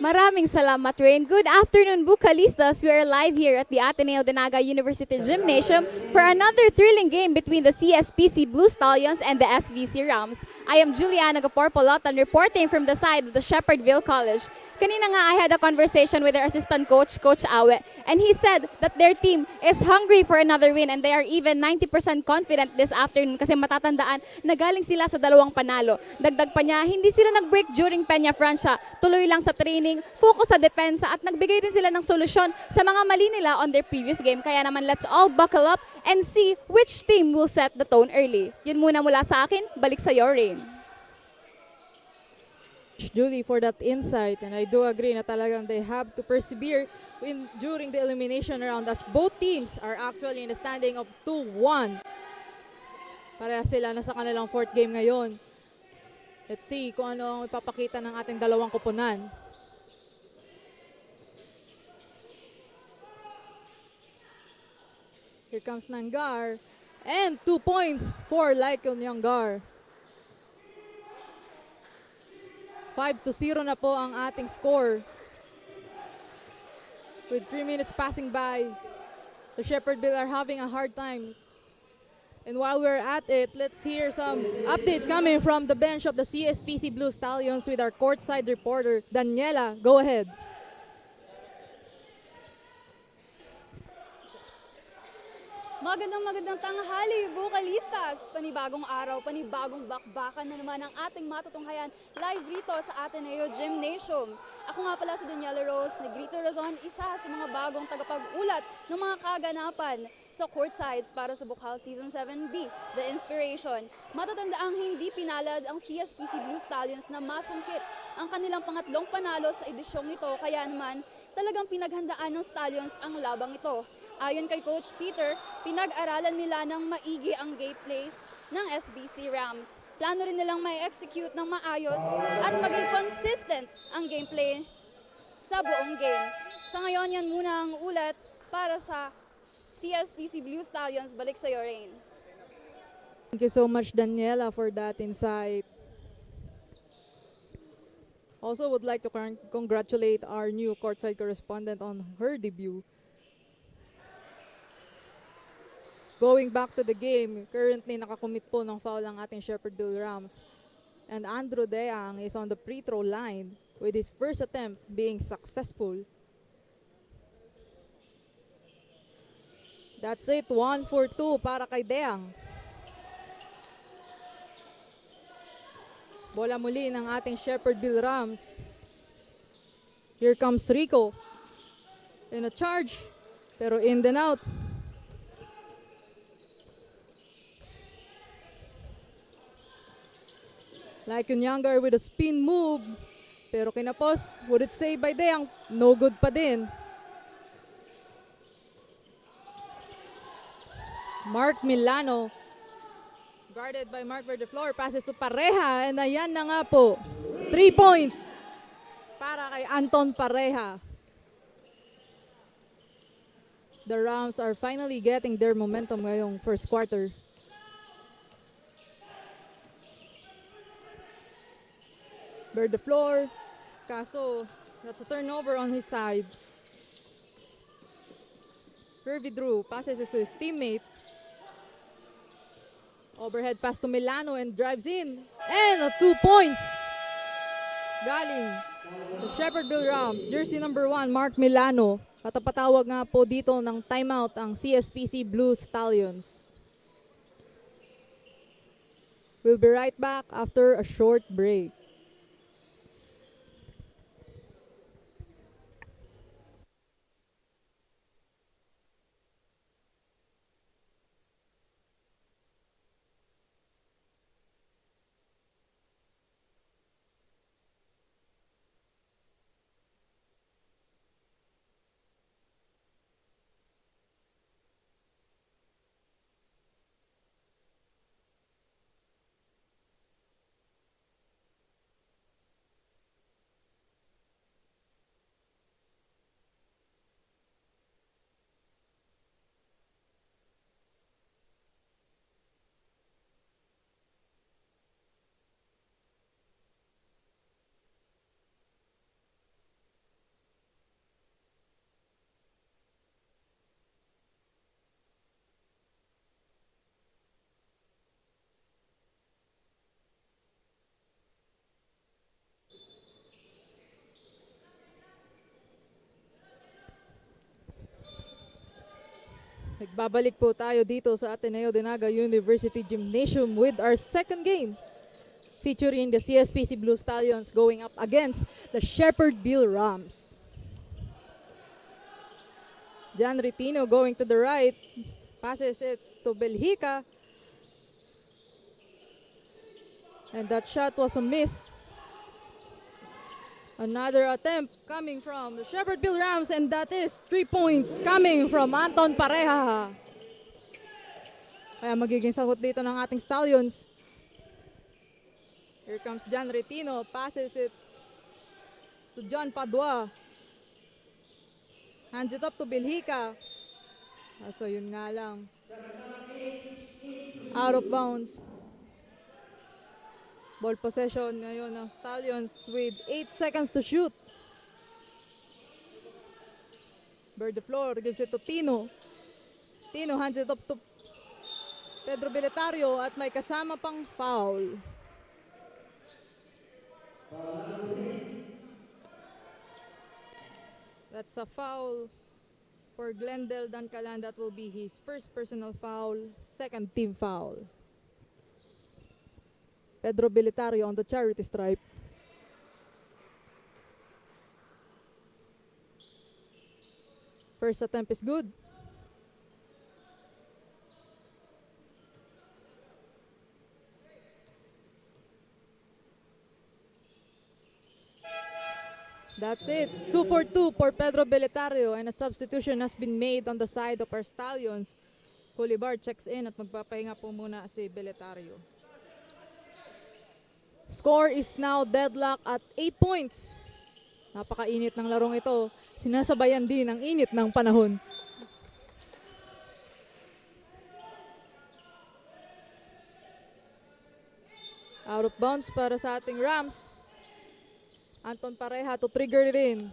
Maraming salamat, Rain. Good afternoon, Bucalistas. We are live here at the Ateneo de Naga University Gymnasium for another thrilling game between the CSPC Blue Stallions and the SVC Rams. I am Juliana Gaporpolotan reporting from the side of the Shepherdville College. Kanina nga, I had a conversation with their assistant coach, Coach Awe, and he said that their team is hungry for another win and they are even 90% confident this afternoon kasi matatandaan na galing sila sa dalawang panalo. Dagdag pa niya, hindi sila nag-break during Peña Francia. Tuloy lang sa training, focus sa depensa at nagbigay din sila ng solusyon sa mga mali nila on their previous game. Kaya naman, let's all buckle up and see which team will set the tone early. Yun muna mula sa akin, balik sa your Rain. Julie, for that insight, and I do agree na talagang they have to persevere during the elimination round as both teams are actually in the standing of 2-1. Pareha sila na sa kanilang fourth game ngayon. Let's see kung ano ang ipapakita ng ating dalawang koponan. Here comes Nangar. And 2 points for Lycon Yangar. 5-0 na po ang ating score. With 3 minutes passing by, the Shepherdville are having a hard time. And while we're at it, let's hear some updates coming from the bench of the CSPC Blue Stallions with our courtside reporter, Daniela. Go ahead. Magandang tanghali, Bucalistas! Panibagong araw, panibagong bakbakan na naman ang ating matutunghayan live rito sa Ateneo Gymnasium. Ako nga pala si Daniela Rose Negrito Razon, isa sa mga bagong tagapag-ulat ng mga kaganapan sa courtsides para sa BUCAL Season 7B, The Inspiration. Matatandaang hindi pinalad ang CSPC Blue Stallions na masungkit ang kanilang pangatlong panalo sa edisyong ito, kaya naman talagang pinaghandaan ng Stallions ang labang ito. Ayon kay Coach Peter, pinag-aralan nila ng maigi ang gameplay ng SVC Rams. Plano rin nilang may execute ng maayos at maging consistent ang gameplay sa buong game. Sa ngayon, yan muna ang ulat para sa CSPC Blue Stallions. Balik sa iyo, Rain. Thank you so much, Daniela, for that insight. Also would like to congratulate our new courtside correspondent on her debut. Going back to the game, currently nakakommit po ng foul ang ating Shepherdville Rams. And Andrew Deang is on the free throw line with his first attempt being successful. That's it, 1 for 2 para kay Deang. Bola muli ng ating Shepherdville Rams. Here comes Rico. In a charge, pero in and out. Lycon Younger with a spin move. Pero kinapos, would it say by Deang? No good pa din. Mark Milano. Guarded by Mark Verdeflor. Passes to Pareja. And ayan na nga po. 3 points para kay Anton Pareja. The Rams are finally getting their momentum ngayong first quarter. Verdeflor. Kaso, that's a turnover on his side. Kirby Drew passes to his teammate. Overhead pass to Milano and drives in. And 2 points. Galing the Shepherdville Rams. Jersey number 1, Mark Milano. At patawag nga po dito ng timeout ang CSPC Blue Stallions. We'll be right back after a short break. Babalik po tayo dito sa Ateneo de Naga University Gymnasium with our second game featuring the CSPC Blue Stallions going up against the Shepherdville Rams. Jan Retino going to the right, passes it to Belhica. And that shot was a miss. Another attempt coming from the Shepherdville Rams, and that is 3 points coming from Anton Pareja. Kaya magiging sagot dito ng ating Stallions. Here comes Jan Retino, passes it to John Padua. Hands it up to Belhica. So yun nga lang. Out of bounds. Ball possession ngayon ng Stallions with 8 seconds to shoot. Bird the floor, gives it to Tino. Tino hands it up to Pedro Beletario at may kasama pang foul. That's a foul for Glendale Dancalan. That will be his first personal foul, second team foul. Pedro Beletario on the charity stripe. First attempt is good. That's it. 2 for 2 for Pedro Beletario, and a substitution has been made on the side of our Stallions. Pulibar checks in at magpapahinga po muna si Beletario. Score is now deadlock at 8 points. Napakainit ng larong ito. Sinasabayan din ang init ng panahon. Out of bounds para sa ating Rams. Anton Pareja to trigger it in.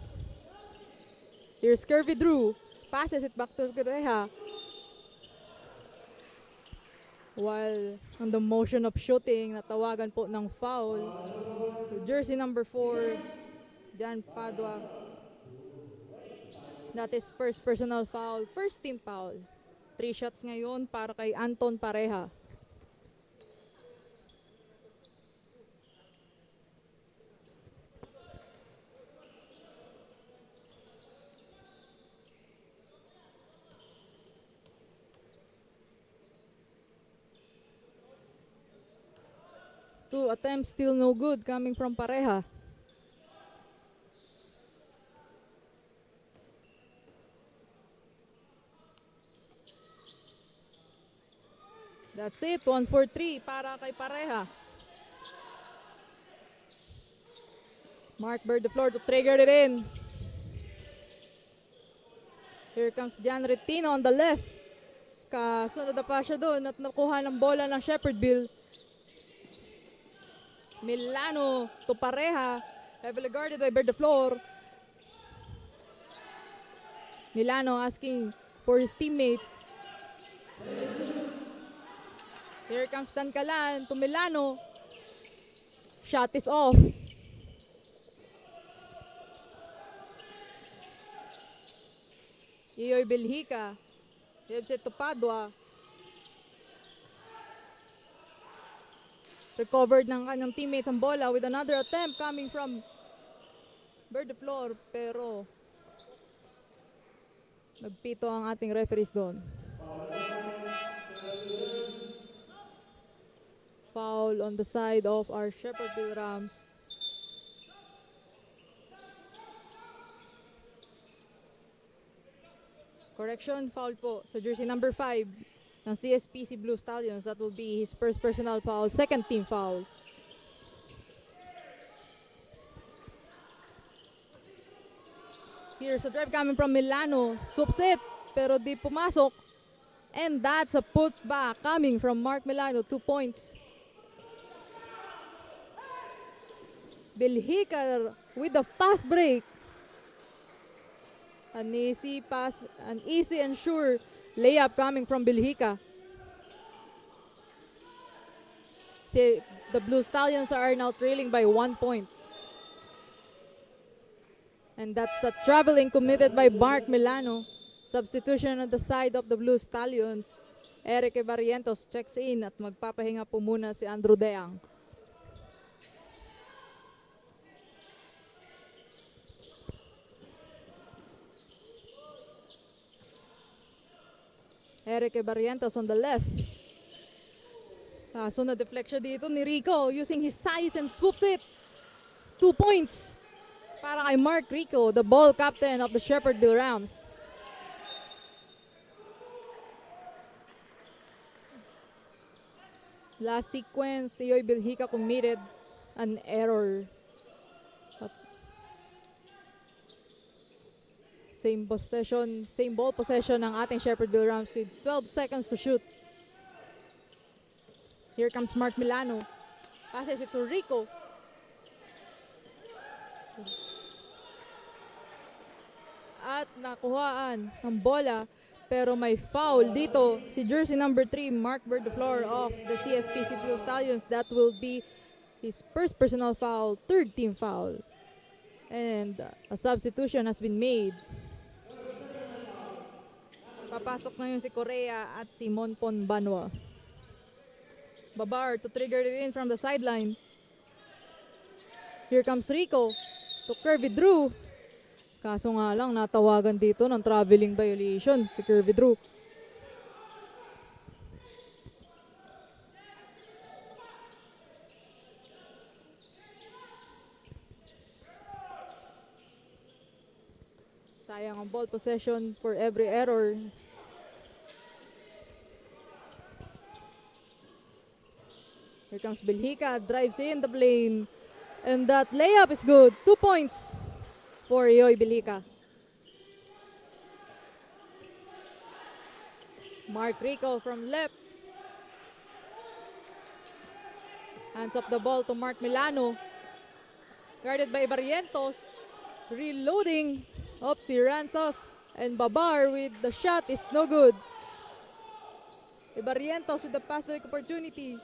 Here's Curvy Drew. Passes it back to Pareja. While on the motion of shooting, natawagan po ng foul. So jersey number 4, Jan Padua. That is first personal foul, first team foul. 3 shots ngayon para kay Anton Pareja. Two attempts, still no good coming from Pareja. That's it, 1 for 3 para kay Pareja. Mark Bird the floor to trigger it in. Here comes Jan Retino on the left. Kasunod na pa siya doon at nakuha ng bola ng Shepherdville. Milano to Pareja, heavily guarded by Bird the floor. Milano asking for his teammates. Here comes Dancalan to Milano. Shot is off. Iyoy Belhica gives it to Padua. Recovered ng kanyang teammates ang bola with another attempt coming from Bird the floor, pero nagpito ang ating referees doon. Foul on the side of our Shepherdville Rams. Correction, foul po sa jersey number 5 ng CSPC Blue Stallions. That will be his first personal foul, second team foul. Here's a drive coming from Milano. Swoops it, pero di pumasok. And that's a putback coming from Mark Milano, 2 points. Belhica with the fast break. An easy pass, an easy and sure layup coming from Belhica. See, the Blue Stallions are now trailing by 1 point. And that's a traveling committed by Mark Milano. Substitution on the side of the Blue Stallions. Eric Barrientos checks in at magpapahinga po muna si Andrew Deang. Eric Barrientos on the left. So na deflection dito ni Rico using his size and swoops it. 2 points para kay Mark Rico, the ball captain of the Shepherdville Rams. Last sequence, Yoy Bilhica committed an error. Same possession, same ball possession ng ating Shepherdville Rams with 12 seconds to shoot. Here comes Mark Milano. Passes it to Rico. At nakuhaan ang bola, pero may foul dito. Si jersey number 3, Mark Verdeflor of the CSPC Blue Stallions. That will be his first personal foul, third team foul. And a substitution has been made. Papasok ngayon si Correa at si Monpon Banwa. Babar to trigger it in from the sideline. Here comes Rico to Kirby Drew. Kaso nga lang, natawagan dito ng traveling violation si Kirby Drew. Sayang ang ball possession for every error. Here comes Bilhica, drives in the lane. And that layup is good. 2 points for Yoy Bilhica. Mark Rico from left. Hands off the ball to Mark Milano. Guarded by Barrientos. Reloading. Oops, he runs off. And Babar with the shot is no good. Barrientos with the pass break opportunity.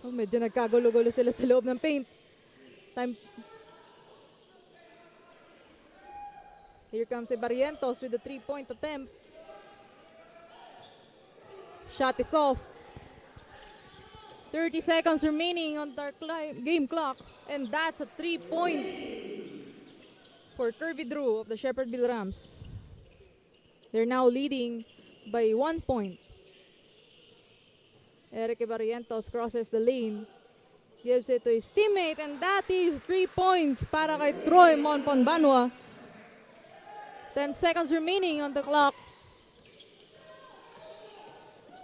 Oh, medyo nagkagulo-gulo sila sa loob ng paint. Here comes Barrientos with the 3-point attempt. Shot is off. 30 seconds remaining on the game clock. And that's a 3 points for Kirby Drew of the Shepherdville Rams. They're now leading by 1 point. Eric Barrientos crosses the lane. Gives it to his teammate, and that is 3 points para kay Troy Monpon Banwa. 10 seconds remaining on the clock.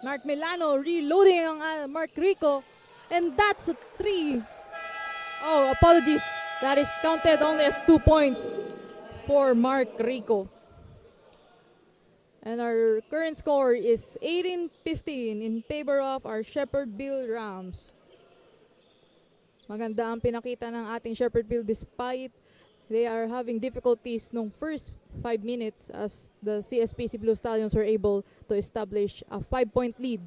Mark Milano reloading ang Mark Rico, and that's a 3. Oh, apologies. That is counted only as 2 points for Mark Rico. And our current score is 18-15 in favor of our Shepherdville Rams. Maganda ang pinakita ng ating Shepherdville despite they are having difficulties nung first 5 minutes as the CSPC Blue Stallions were able to establish a 5-point lead.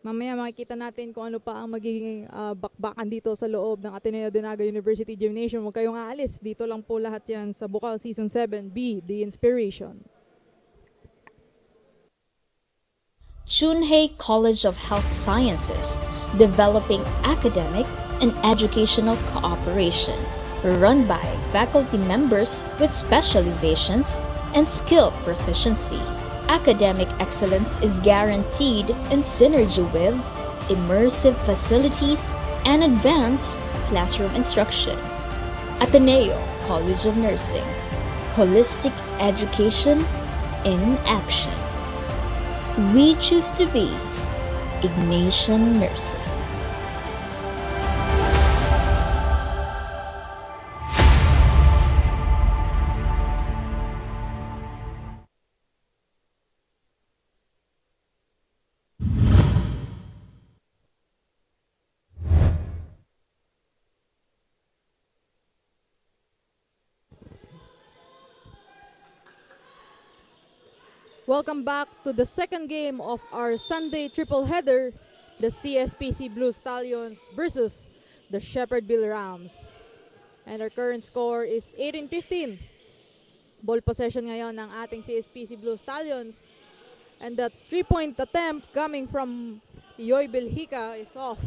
Mamaya makikita natin kung ano pa ang magiging bakbakan dito sa loob ng Ateneo de Naga University Gymnasium. Huwag kayong aalis. Dito lang po lahat yan sa BUCAL Season 7. Be the inspiration. Chunhei College of Health Sciences, developing academic and educational cooperation, run by faculty members with specializations and skill proficiency. Academic excellence is guaranteed in synergy with immersive facilities and advanced classroom instruction. Ateneo College of Nursing, holistic education in action. We choose to be Ignatian Nurses. Welcome back to the second game of our Sunday triple header, the CSPC Blue Stallions versus the Shepherdville Rams. And our current score is 18-15. Ball possession ngayon ng ating CSPC Blue Stallions. And the 3-point attempt coming from Yoy Belhica is off.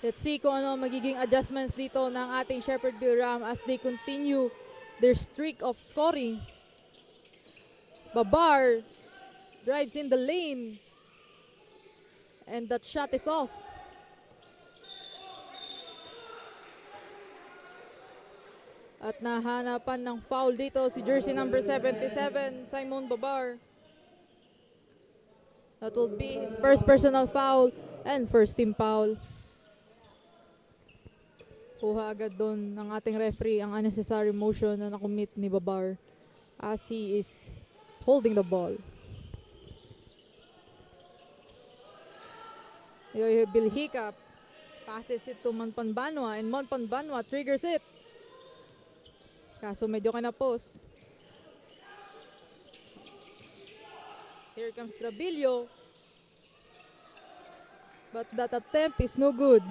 Let's see kung ano magiging adjustments dito ng ating Shepherdville Ram as they continue their streak of scoring. Babar drives in the lane. And that shot is off. At nahanapan ng foul dito si jersey number 77, Simon Babar. That will be his first personal foul and first team foul. Kuha agad doon ng ating referee ang unnecessary motion na nakumit ni Babar as he is holding the ball. Yoy Belhica passes it to Monpanbanwa and Monpanbanwa triggers it. Kaso medyo kinapos. Here comes Trabillo. But that attempt is no good.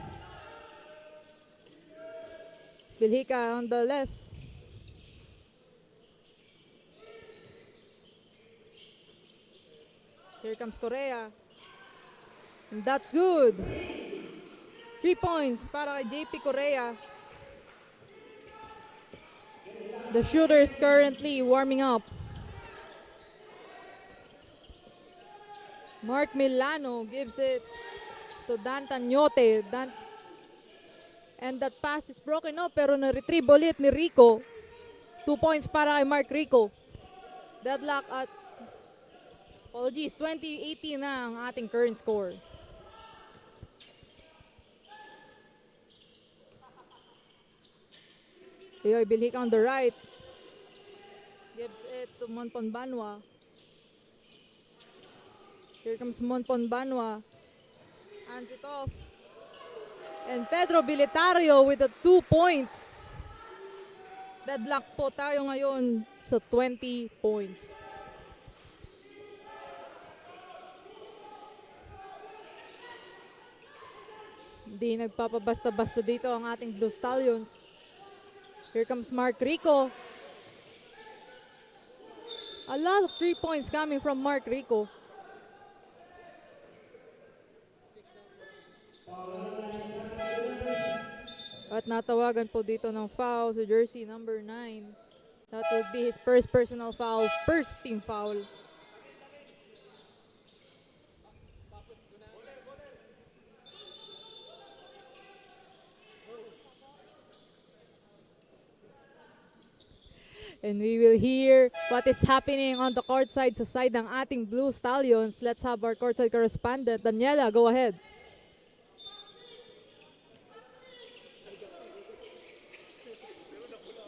Belhica on the left. Here comes Correa. And that's good. 3 points para kay JP Correa. The shooter is currently warming up. Mark Milano gives it to Dan Tanyote. And that pass is broken up pero na-retrieve ulit ni Rico. 2 points para kay Mark Rico. Deadlock at 2018 na ang ating current score. Yoy Belhica on the right. Gives it to Monpanbanwa. Here comes Monpanbanwa. Hands it off. And Pedro Bilitario with the 2 points. Deadlock po tayo ngayon sa 20 points. Hindi nagpapabasta-basta dito ang ating Blue Stallions. Here comes Mark Rico. A lot of 3 points coming from Mark Rico. At natawagan po dito ng foul sa jersey number 9. That will be his first personal foul, first team foul. And we will hear what is happening on the court side sa side ng ating Blue Stallions. Let's have our courtside correspondent. Daniela, go ahead.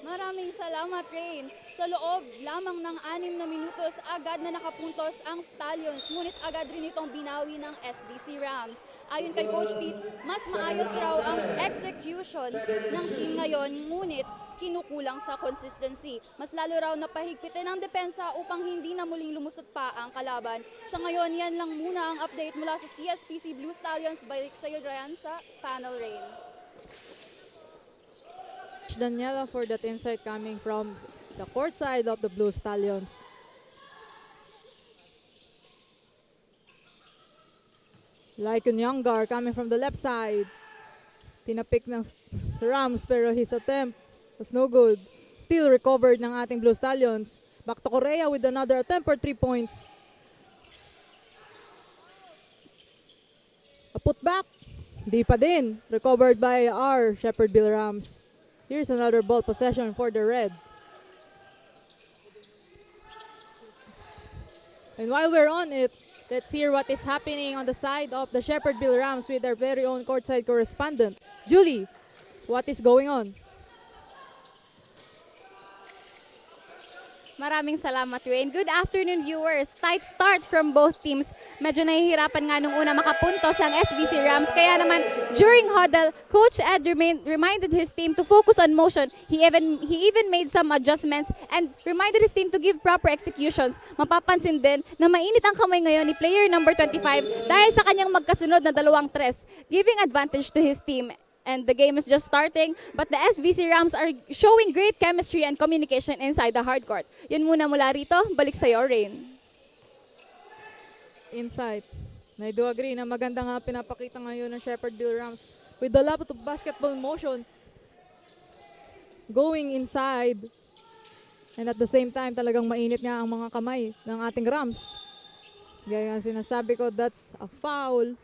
Maraming salamat, Rain. Sa loob lamang ng 6 na minutos, agad na nakapuntos ang Stallions. Ngunit agad rin itong binawi ng SVC Rams. Ayon kay Coach Pete, mas maayos raw ang executions ng team ngayon. Ngunit kinukulang sa consistency. Mas lalo raw napahigpitin ang depensa upang hindi na muling lumusot pa ang kalaban. Sa ngayon, yan lang muna ang update mula sa CSPC Blue Stallions. Balik sa iyo, Ryan, sa panel, Rain. Daniela for that insight coming from the court side of the Blue Stallions. Lycon Younggar coming from the left side. Tinapik ng Rams pero his attempt was no good. Still recovered ng ating Blue Stallions. Back to Correa with another attempt for 3 points. A putback. Di pa din. Recovered by our Shepherdville Rams. Here's another ball possession for the Red. And while we're on it, let's hear what is happening on the side of the Shepherdville Rams with their very own courtside correspondent. Julie, what is going on? Maraming salamat, Wayne. Good afternoon, viewers. Tight start from both teams. Medyo nahihirapan nga nung una makapuntos ang SVC Rams. Kaya naman, during huddle, Coach Ed reminded his team to focus on motion. He even made some adjustments and reminded his team to give proper executions. Mapapansin din na mainit ang kamay ngayon ni player number 25 dahil sa kanyang magkasunod na 2 tres, giving advantage to his team. and the game is just starting, but the SVC Rams are showing great chemistry and communication inside the hardcourt. Yun muna mula rito, balik sa'yo, Rain. Insight. I do agree na maganda nga pinapakita ngayon ng Shepherdville Rams with a lot of basketball motion going inside, and at the same time talagang mainit nga ang mga kamay ng ating Rams. Gaya nga sinasabi ko, that's a foul.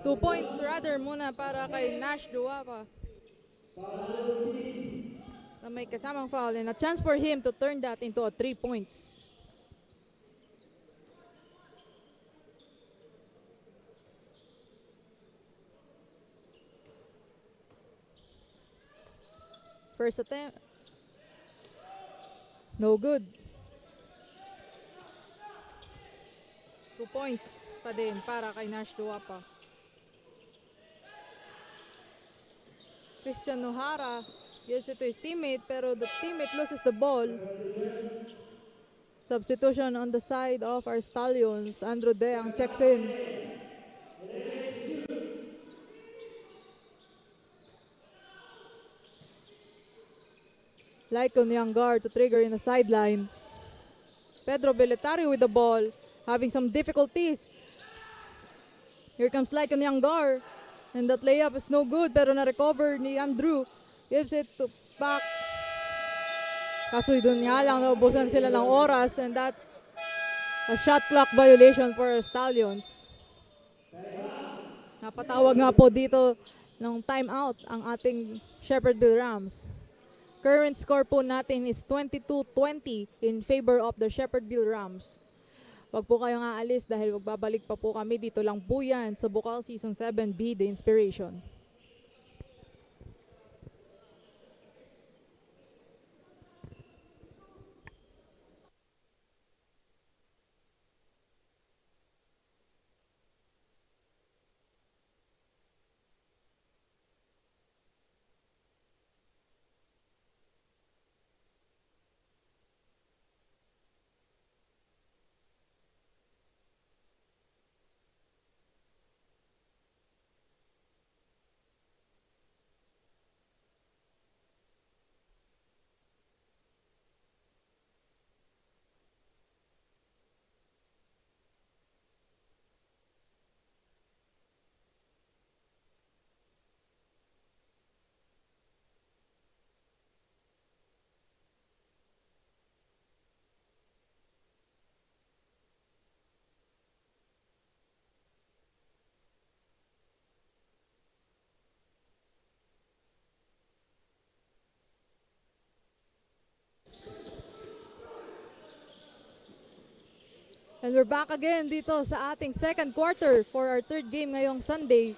2 points rather muna para kay Nash Duwapa. Na may kasamang foul and a chance for him to turn that into a 3 points. First attempt. No good. 2 points pa din para kay Nash Duwapa. Christian Nohara gives it to his teammate, pero the teammate loses the ball. Substitution on the side of our Stallions. Andrew Deang checks in. Lycon Yangar to trigger in the sideline. Pedro Beletario with the ball, having some difficulties. Here comes Lycon Yangar. And that layup is no good, pero na-recover ni Andrew. Gives it to back. Kaso doon nga lang, naubusan sila ng oras, and that's a shot clock violation for Stallions. Napatawag nga po dito ng timeout ang ating Shepherdville Rams. Current score po natin is 22-20 in favor of the Shepherdville Rams. Wag po kayong aalis dahil magbabalik pa po kami. Dito lang po yan sa BUCAL Season 7 Be The Inspiration. And we're back again dito sa ating second quarter for our third game ngayong Sunday.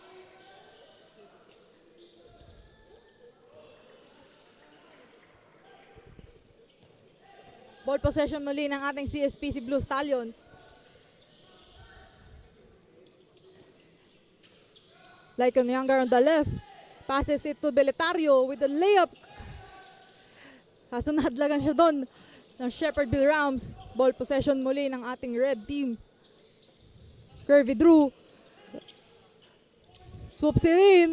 Ball possession muli ng ating CSPC Blue Stallions. Lycon Younger on the left. Passes it to Beletario with a layup. Kaso nahadlagan siya doon ng Shepherdville Rams. Ball possession muli ng ating red team. Curvy Drew. Swoops it in.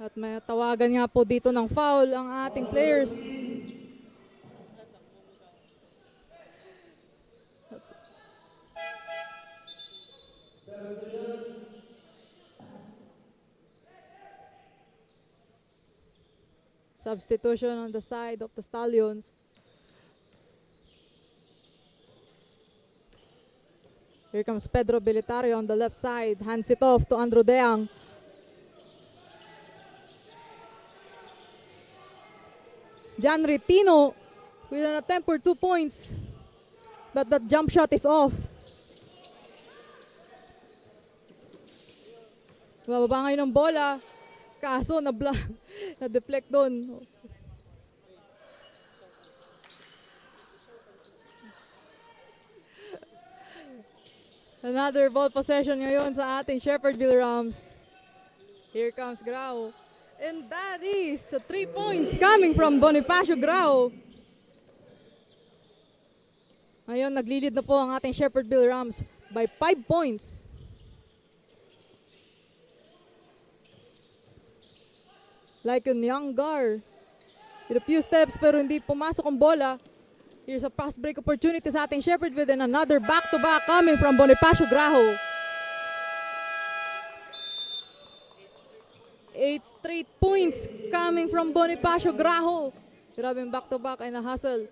At may tawagan nga po dito ng foul ang ating players. Substitution on the side of the Stallions. Here comes Pedro Beletario on the left side. Hands it off to Andrew Deang. Jan Retino with an attempt for 2 points. But that jump shot is off. Bababa ngayon ng bola. Kaso na-deflect doon. Another ball possession ngayon sa ating Shepherdville Rams. Here comes Grau. And that is 3 points coming from Bonifacio Grau. Ngayon, naglilid na po ang ating Shepherdville Rams by 5 points. Like a Nyanggar. With a few steps pero hindi pumasok ang bola. Here's a pass break opportunity sa ating Shepherdville and another back-to-back coming from Bonifacio Graho. 8 straight points coming from Bonifacio Graho. Grabe yung back-to-back ay na-hustle.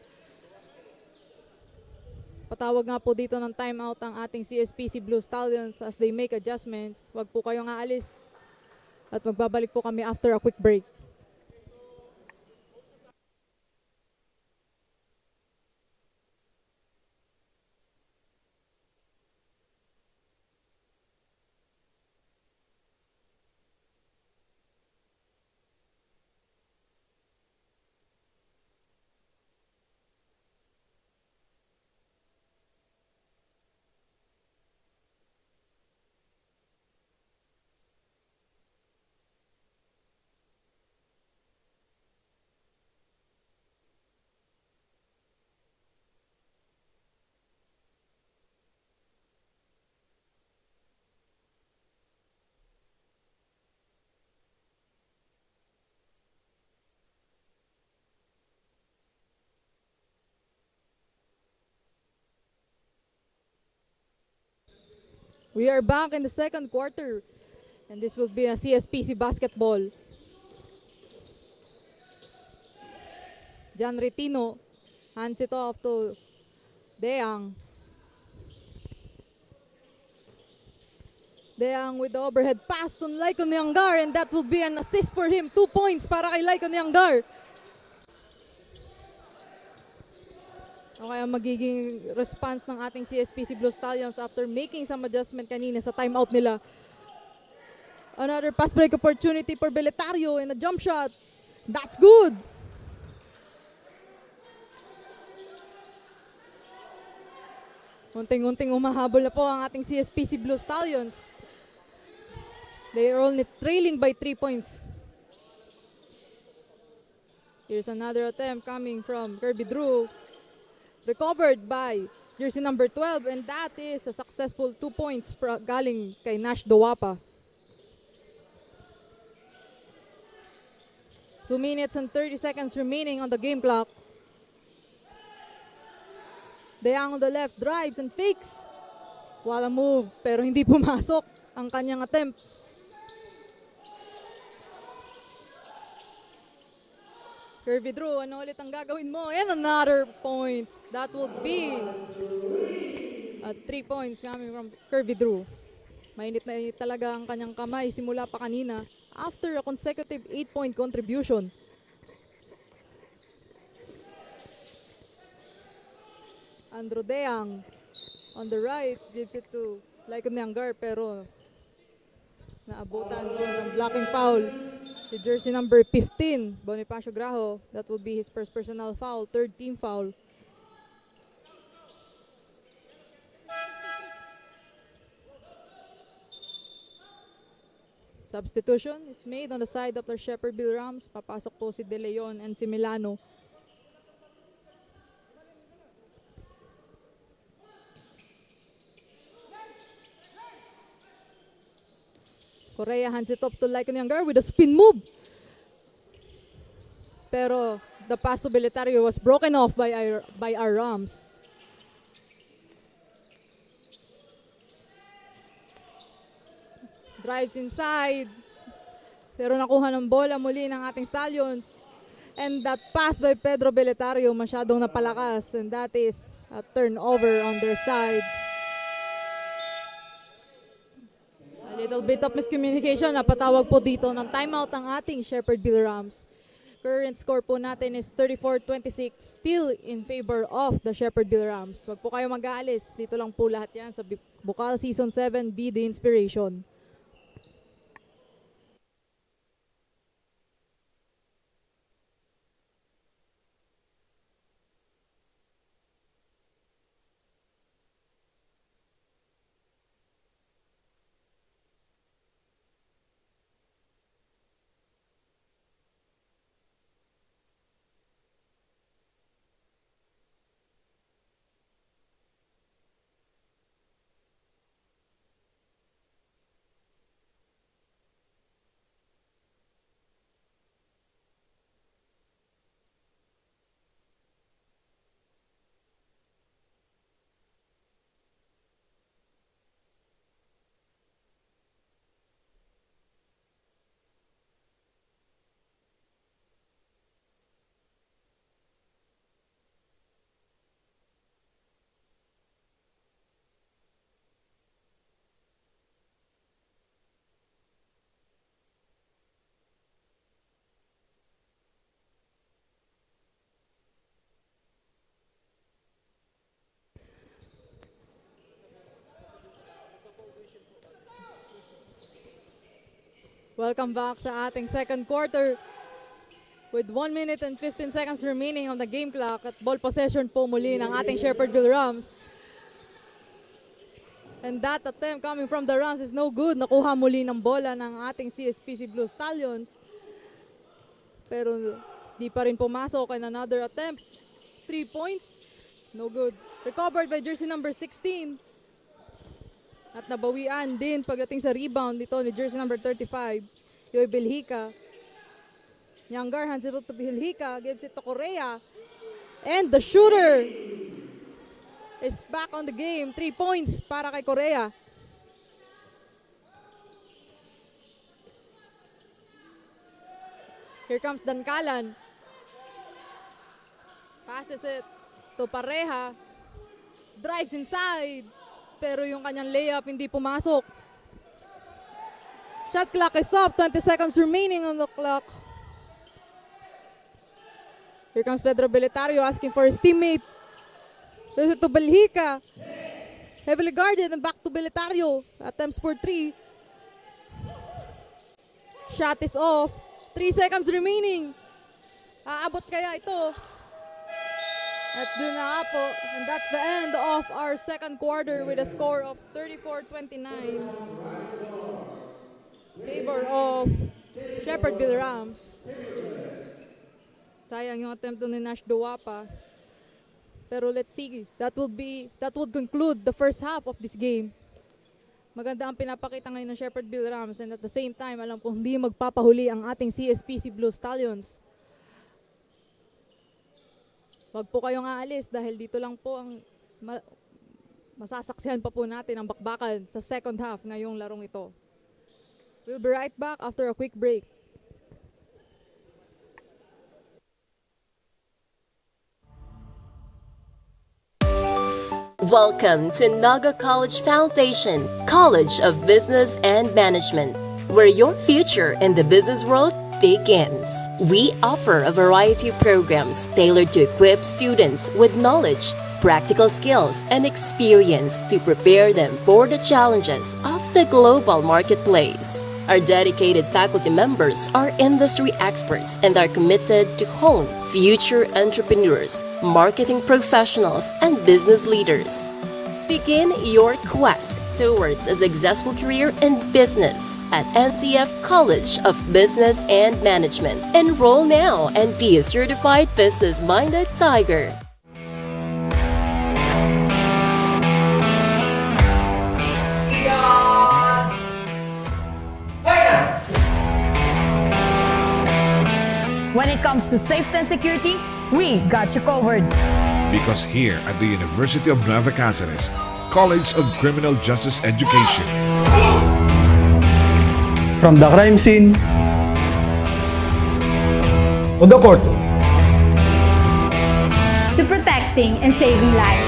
Patawag nga po dito ng timeout ang ating CSPC Blue Stallions as they make adjustments. Huwag po kayong aalis. At magbabalik po kami after a quick break. We are back in the second quarter. And this will be a CSPC basketball. John Retino hands it off to Deang. Deang with the overhead pass to Laicon Yangar and that will be an assist for him. 2 points para kay Laicon Yangar. O kaya magiging response ng ating CSPC Blue Stallions after making some adjustment kanina sa timeout nila. Another pass break opportunity for Beletario and a jump shot. That's good. Unting-unting umahabol na po ang ating CSPC Blue Stallions. They are only trailing by 3 points. Here's another attempt coming from Kirby Drew. Recovered by jersey number 12 and that is a successful 2 points galing kay Nash Dowapa. 2 minutes and 30 seconds remaining on the game clock. Deang on the left drives and fakes. Wala move pero hindi pumasok ang kanyang attempt. Kirby Drew, ano ulit ang gagawin mo? And another points. That would be 3 points coming from Kirby Drew. Mainit na talaga ang kanyang kamay simula pa kanina after a consecutive 8-point contribution. Andrew Deang on the right gives it to Laicon Yangar pero naabutan doon ng blocking foul. The jersey number 15, Bonifacio Graho. That will be his first personal foul, third team foul. Substitution is made on the side of the Shepherdville Rams. Papasok po si De Leon and si Milano. Correa hands it up to Laicon Yangar with a spin move. Pero the pass to Beletario was broken off by our Rams. Drives inside. Pero nakuha ng bola muli ng ating Stallions. And that pass by Pedro Beletario masyadong napalakas. And that is a turnover on their side. Little bit of miscommunication. Napatawag po dito ng timeout ang ating Shepherdville Rams. Current score po natin is 34-26. Still in favor of the Shepherdville Rams. Huwag po kayo mag-aalis. Dito lang po lahat yan sa BUCAL Season 7. Be the inspiration. Welcome back sa ating second quarter with 1 minute and 15 seconds remaining on the game clock at ball possession po muli ng ating Shepherdville Rams. And that attempt coming from the Rams is no good. Nakuha muli ng bola ng ating CSPC Blue Stallions. Pero di pa rin pumasok, and another attempt. 3 points. No good. Recovered by jersey number 16. At nabawian din pagdating sa rebound dito ni jersey number 35. Yoy Belhica. Yangar hands it to Belhica. Gives it to Correa. And the shooter is back on the game. 3 points para kay Correa. Here comes Dankalan. Passes it to Pareja. Drives inside. Pero yung kanyang layup hindi pumasok. Shot clock is up. 20 seconds remaining on the clock. Here comes Pedro Beletario asking for his teammate. There's it to Belhica. Heavily guarded and back to Beletario. Attempts for 3. Shot is off. 3 seconds remaining. Aabot kaya ito? At doon na po. And that's the end of our second quarter with a score of 34-29. Favor of Shepherdville Rams. Sayang yung attempt ni Nash Duwapa. Pero let's see. That would conclude the first half of this game. Maganda ang pinapakita ngayon ng Shepherdville Rams, and at the same time, alam ko hindi magpapahuli ang ating CSPC Blue Stallions. Wag po kayong aalis dahil dito lang po ang masasaksihan pa po natin ang bakbakan sa second half ngayong larong ito. We'll be right back after a quick break. Welcome to Naga College Foundation, College of Business and Management, where your future in the business world begins. We offer a variety of programs tailored to equip students with knowledge, practical skills, and experience to prepare them for the challenges of the global marketplace. Our dedicated faculty members are industry experts and are committed to hone future entrepreneurs, marketing professionals, and business leaders. Begin your quest towards a successful career in business at NCF College of Business and Management. Enroll now and be a certified business-minded tiger. When it comes to safety and security, we got you covered. Because here at the University of Nueva Cáceres, College of Criminal Justice Education, from the crime scene to the court, To protecting and saving lives.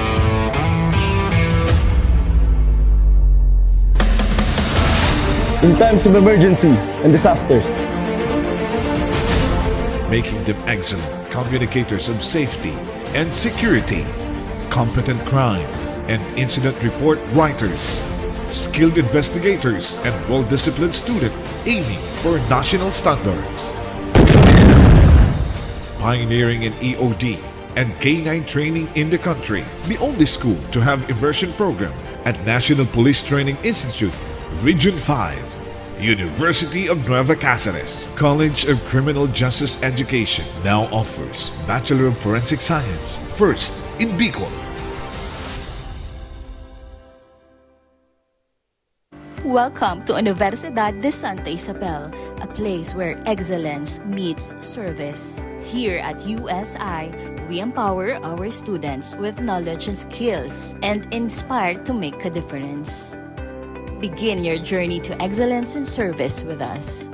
in times of emergency and disasters, making them excellent communicators of safety and security, competent crime and incident report writers, skilled investigators, and well-disciplined students aiming for national standards. Pioneering in EOD and K-9 training in the country, the only school to have immersion program at National Police Training Institute, Region 5, University of Nueva Cáceres. College of Criminal Justice Education now offers Bachelor of Forensic Science, first in BUCAL. Welcome to Universidad de Santa Isabel, a place where excellence meets service. Here at USI, we empower our students with knowledge and skills and inspire to make a difference. Begin your journey to excellence and service with us.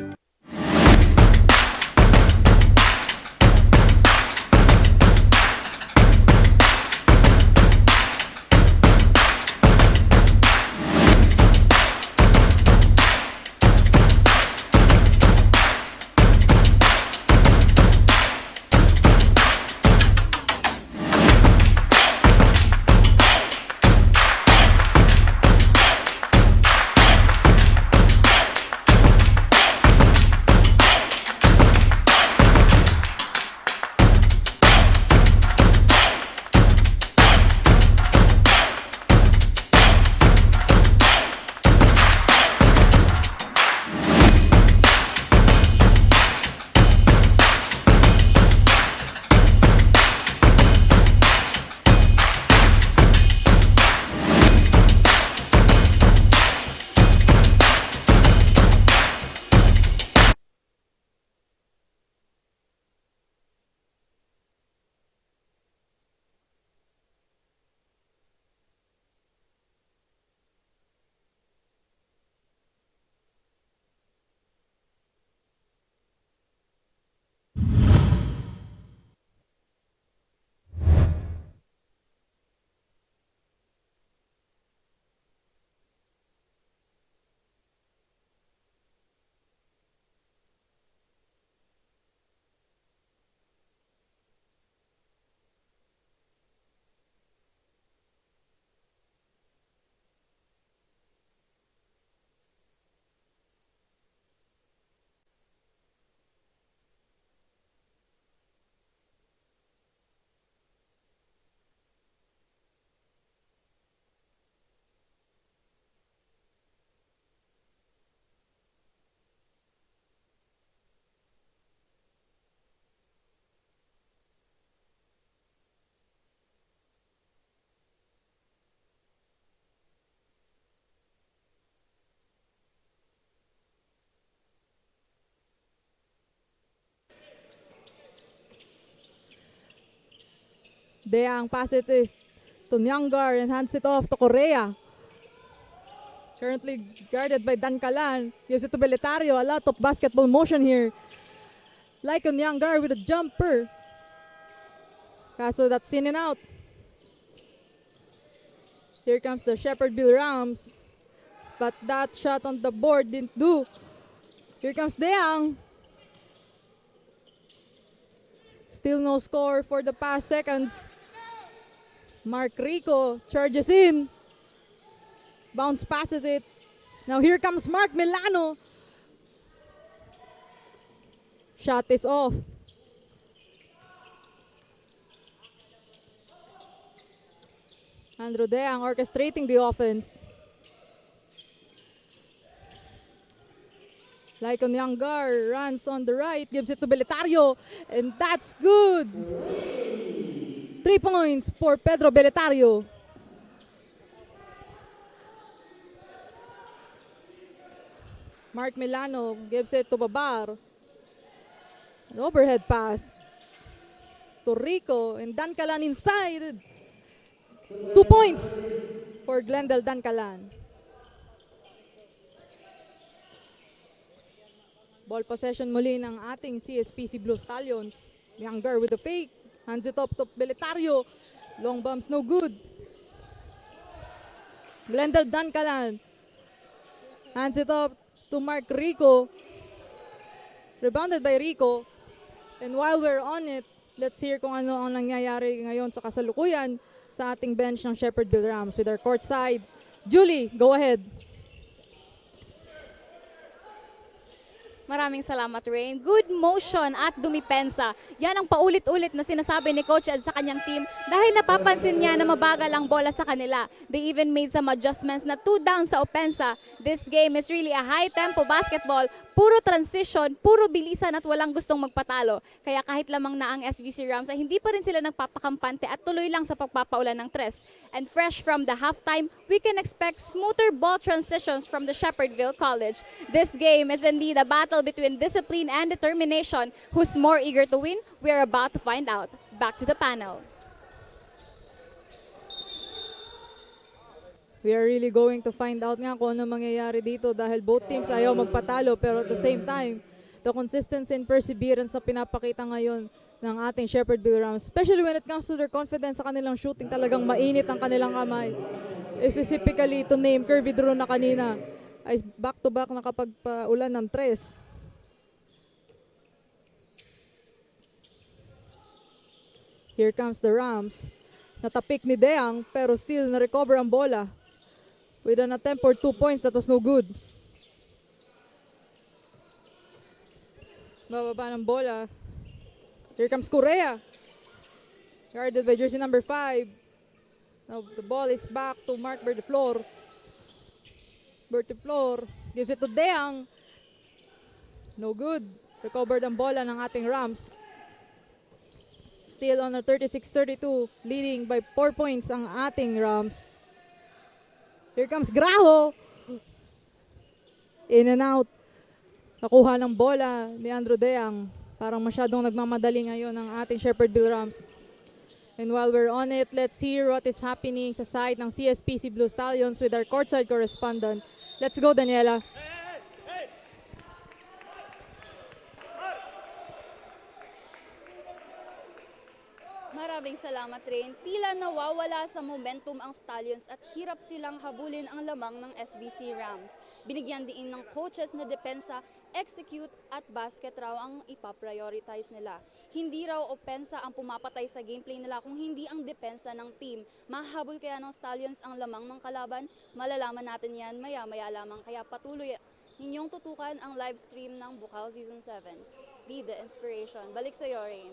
Deang passes it to Nyanggar and hands it off to Correa. Currently guarded by Dancalan. Gives it to Beletario. A lot of basketball motion here. Like Nyanggar with a jumper. Kaso that's in and out. Here comes the Shepherdville Rams. But that shot on the board didn't do. Here comes Deang. Still no score for the past seconds. Mark Rico charges in. Bounce passes it. Now here comes Mark Milano. Shot is off. Andrew Deang orchestrating the offense. Lycon Yangar runs on the right, gives it to Beletario, and that's good. 3 points for Pedro Beletario. Mark Milano gives it to Babar. An overhead pass to Rico, and Dancalan inside. 2 points for Glendale Dancalan. Ball possession muli ng ating CSPC Blue Stallions. Younger with the fake. Hands it up to Beletario. Long bumps, no good. Glendale Dancalan. Hands it up to Mark Rico. Rebounded by Rico. And while we're on it, let's hear kung ano ang nangyayari ngayon sa kasalukuyan sa ating bench ng Shepherdville Rams with our courtside. Julie, go ahead. Maraming salamat, Rain. Good motion at dumipensa. Yan ang paulit-ulit na sinasabi ni Coach Ed sa kanyang team dahil napapansin niya na mabagal ang bola sa kanila. They even made some adjustments na 2 down sa opensa. This game is really a high-tempo basketball. Puro transition, puro bilisan at walang gustong magpatalo. Kaya kahit lamang na ang SVC Rams ay hindi pa rin sila nagpapakampante at tuloy lang sa pagpapaulan ng tres. And fresh from the halftime, we can expect smoother ball transitions from the Shepherdville College. This game is indeed a battle between discipline and determination. Who's more eager to win? We are about to find out. Back to the panel. We are really going to find out nga kung ano mangyayari dito dahil both teams ayaw magpatalo pero at the same time, the consistency and perseverance na pinapakita ngayon ng ating Shepherdville Rams, especially when it comes to their confidence sa kanilang shooting, talagang mainit ang kanilang kamay. Specifically to name Kirby Drew na kanina ay back-to-back nakapagpaulan ng tres. Here comes the Rams. Natapik ni Deang pero still na-recover ang bola. With an attempt for 2 points, that was no good. Bababa ng bola. Here comes Correa. Guarded by jersey number 5. Now the ball is back to Mark Berteflor. Berteflor gives it to Deang. No good. Recovered ang bola ng ating Rams. Still on a 36-32, leading by 4 points ang ating Rams. Here comes Graho. In and out. Nakuha ng bola ni Andrew Deang. Parang masyadong nagmamadali ngayon ang ating Shepherdville Rams. And while we're on it, let's hear what is happening sa side ng CSPC Blue Stallions with our courtside correspondent. Let's go, Daniela. Maraming salamat, Rain. Tila nawawala sa momentum ang Stallions at hirap silang habulin ang lamang ng SVC Rams. Binigyan din ng coaches na depensa, execute at basket raw ang ipaprioritize nila. Hindi raw opensa ang pumapatay sa gameplay nila kung hindi ang depensa ng team. Mahabol kaya ng Stallions ang lamang ng kalaban? Malalaman natin yan maya-maya lamang. Kaya patuloy ninyong tutukan ang live stream ng BUCAL Season 7. Be the inspiration. Balik sa iyo, Rain.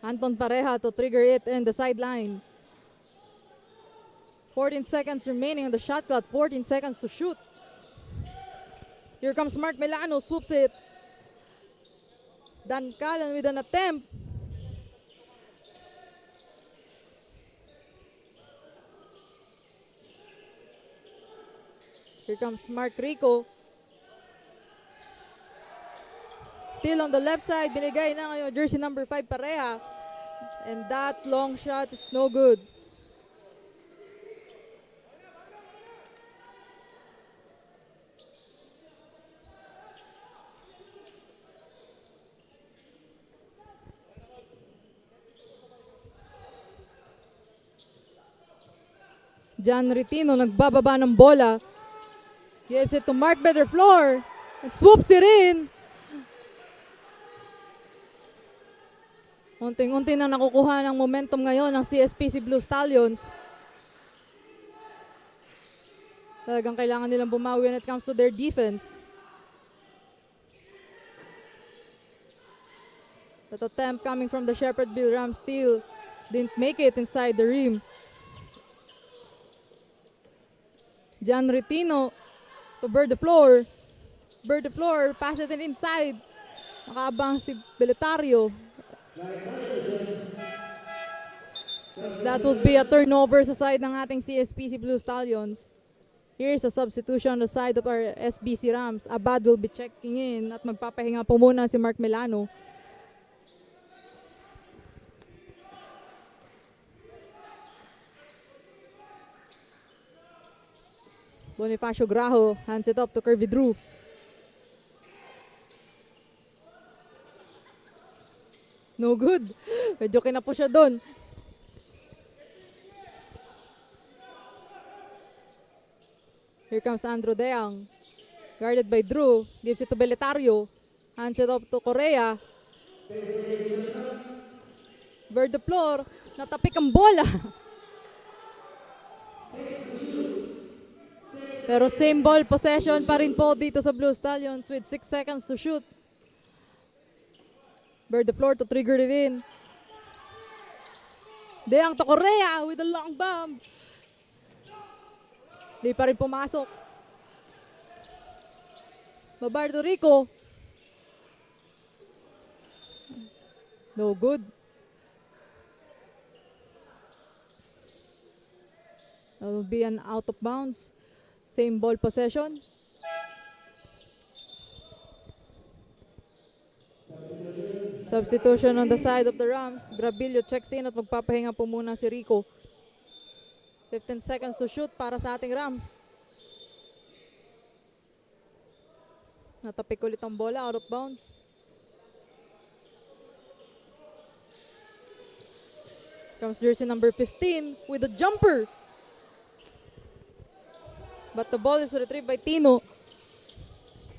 Anton Pareja to trigger it in the sideline. 14 seconds remaining on the shot clock. 14 seconds to shoot. Here comes Mark Milano, swoops it. Dan Callan with an attempt. Here comes Mark Rico. Still on the left side, binigay na ngayon jersey number 5 Pareha. And that long shot is no good. John Retino nagbababa ng bola. Gives it to Mark Betterfloor. And swoops it in. Unting-unti na nakukuha ng momentum ngayon ng CSPC Blue Stallions. Talagang kailangan nilang bumawi when it comes to their defense. That attempt coming from the Shepherdville Rams still didn't make it inside the rim. John Retino to Bird the floor. Bird the floor, pass it inside. Nakabang si Beletario. Yes, that would be a turnover sa side ng ating CSPC Blue Stallions. Here's a substitution on the side of our SVC Rams. Abad will be checking in at magpapahinga po muna si Mark Milano. Bonifacio Grajo hands it up to Kirby Drew. No good. Medyo kinapo siya doon. Here comes Andrew Deang. Guarded by Drew. Gives it to Beletario. Hands it up to Correa. Bird the floor. Natapik ang bola. Pero same ball possession pa rin po dito sa Blue Stallions with 6 seconds to shoot. Bird the floor to trigger it in. Deang to Correa with a long bomb. Di pa rin pumasok. Babardo Rico. No good. That will be an out of bounds. Same ball possession. Substitution on the side of the Rams. Grabillo checks in at magpapahinga po muna si Rico. 15 seconds to shoot para sa ating Rams. Natapik ulit ang bola, out of bounds. Comes jersey number 15 with a jumper. But the ball is retrieved by Tino.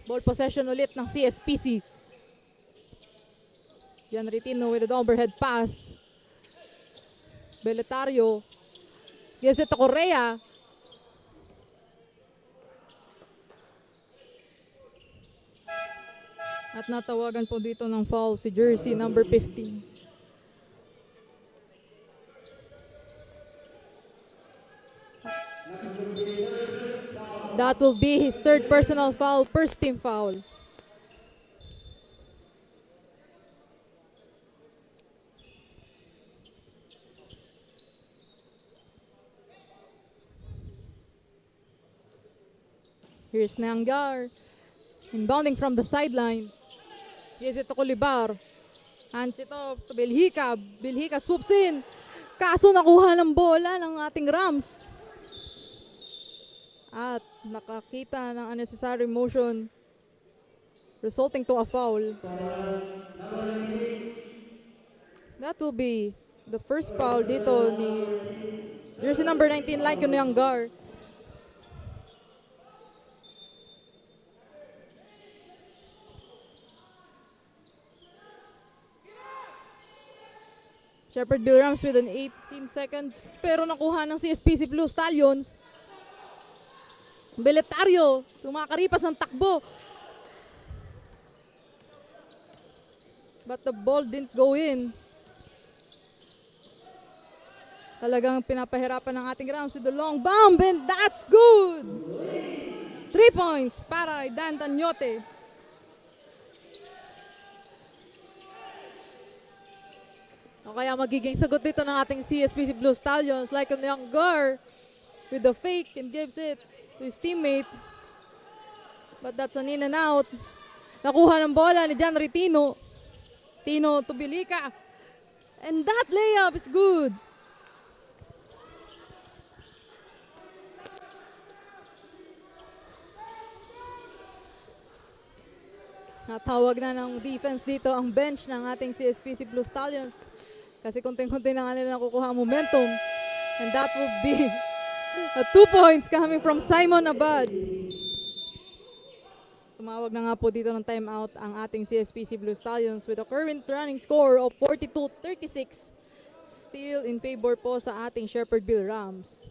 Ball possession ulit ng CSPC. Jan Retino with an overhead pass. Beletario gives it to Correa. At natawagan po dito ng foul si jersey number 15. That will be his third personal foul, first team foul. Here's Nangar. Inbounding from the sideline. Gives it to Colibar. Hands it off to Belhica. Belhica swoops in. Kaso nakuha ng bola ng ating Rams. At nakakita ng unnecessary motion resulting to a foul. That will be the first foul dito ni jersey number 19, Lycon Yangar. Shepherdville Rams with an 18 seconds. Pero nakuha ng CSPC Blue Stallions. Beletario, tumakaripas ng takbo. But the ball didn't go in. Talagang pinapahirapan ng ating Rams with the long bomb, and that's good! 3 points para kay Dan Tanyote. O kaya magiging sagot dito ng ating CSPC Blue Stallions like on young Gar with the fake and gives it to his teammate. But that's an in and out. Nakuha ng bola ni Jan Ritino. Tino to Bilica. And that layup is good. Natawag na ng defense dito ang bench ng ating CSPC Blue Stallions. Kasi konting-konti na nga nila nakukuha ang momentum. And that would be 2 points coming from Simon Abad. Tumawag na nga po dito ng timeout ang ating CSPC Blue Stallions with a current running score of 42-36. Still in favor po sa ating Shepherdville Rams.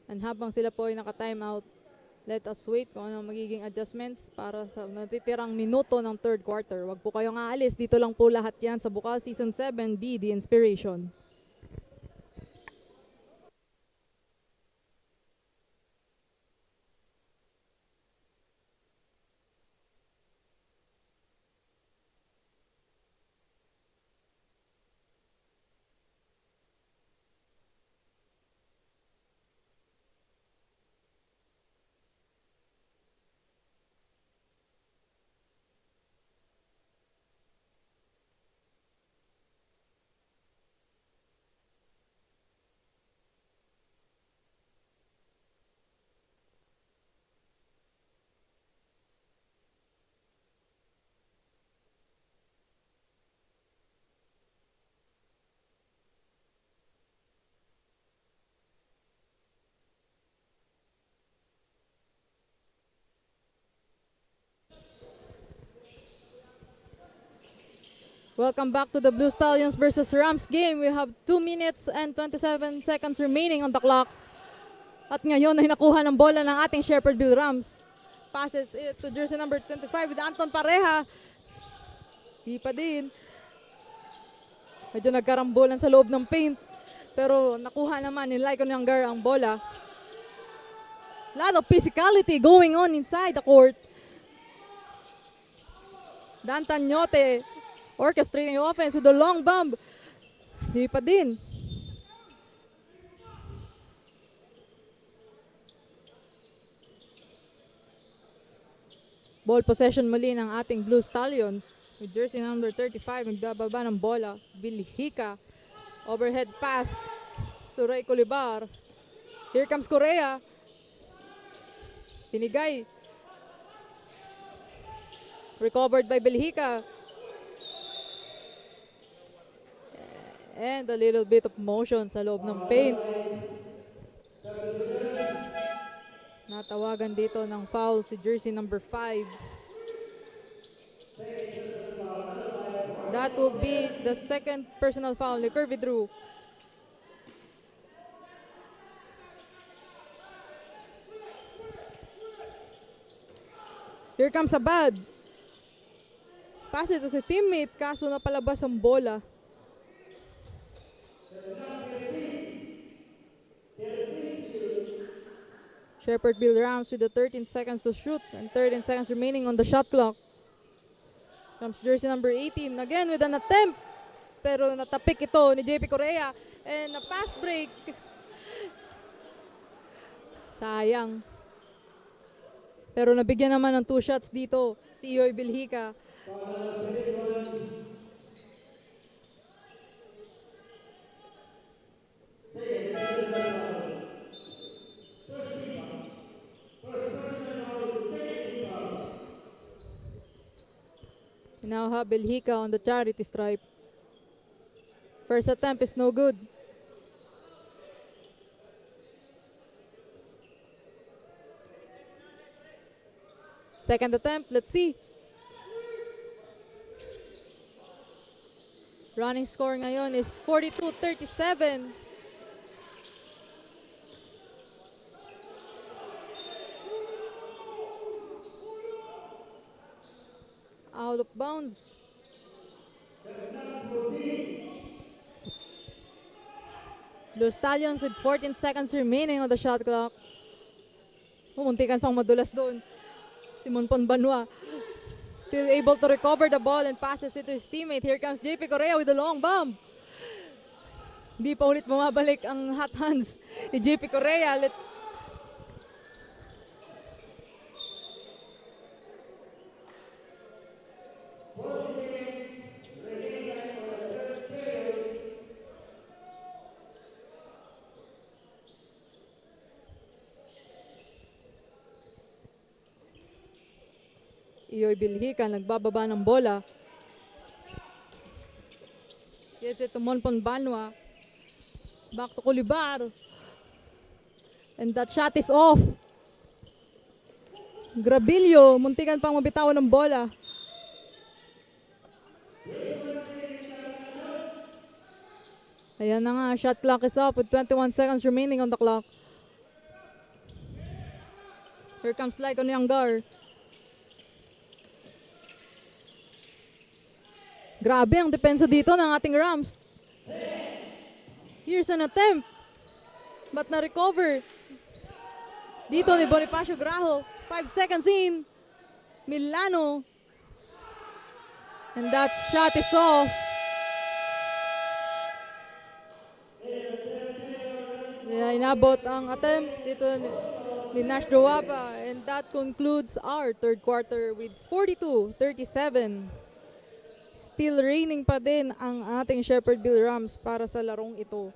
And habang sila po ay naka-timeout, let us wait kung ano magiging adjustments para sa natitirang minuto ng third quarter. Huwag po kayong aalis. Dito lang po lahat yan sa BUCAL Season 7, Be the Inspiration. Welcome back to the Blue Stallions versus Rams game. We have 2 minutes and 27 seconds remaining on the clock. At ngayon ay nakuha ng bola ng ating Shepherdville Rams. Passes it to jersey number 25 with Anton Pareja. Di pa din. Medyo nagkarambulan sa loob ng paint. Pero nakuha naman ni Lycon Younger ang bola. Lot of physicality going on inside the court. Dan Tanyote orchestrating the offense with a long bomb. Di pa din. Ball possession muli ng ating Blue Stallions. With jersey number 35, nagbababa ng bola. Bilhika. Overhead pass to Ray Colibar. Here comes Correa. Pinigay. Recovered by Bilhika. And a little bit of motion sa loob ng paint. Natawagan dito ng foul si jersey number 5. That will be the second personal foul ni Kirby Drew. Here comes Abad. Passes to si teammate, kaso napalabas ang bola. Shepherdville Rams with the 13 seconds to shoot and 13 seconds remaining on the shot clock. Comes jersey number 18 again with an attempt. Pero natapik ito ni JP Correa. And a pass break. Sayang. Pero nabigyan naman ng 2 shots dito si Ioy Bilhika. We now have Bilhika on the charity stripe. First attempt is no good. Second attempt, let's see. Running score ngayon is 42-37. Out of bounds. Blue Stallions with 14 seconds remaining on the shot clock. Muntikan pang madulas doon. Si Monpon Banwa still able to recover the ball and passes it to his teammate. Here comes JP Correa with a long bomb. Hindi pa ulit bumabalik ang hot hands ni JP Correa. Iyoy Bilhika nagbababa ng bola. Yes, ito Monpon Banwa. Back to Kulibar. And that shot is off. Grabillo, muntikan pang mabitawan ng bola. Ayan na nga, shot clock is up with 21 seconds remaining on the clock. Here comes Lycon Yangar. Grabe ang depensa dito ng ating Rams. Here's an attempt. But na-recover. Dito ni Bonifacio Graho. 5 seconds in. Milano. And that shot is off. Inabot ang attempt dito ni Nash Dawaba. And that concludes our third quarter with 42-37. Still reigning pa din ang ating Shepherdville Rams para sa larong ito.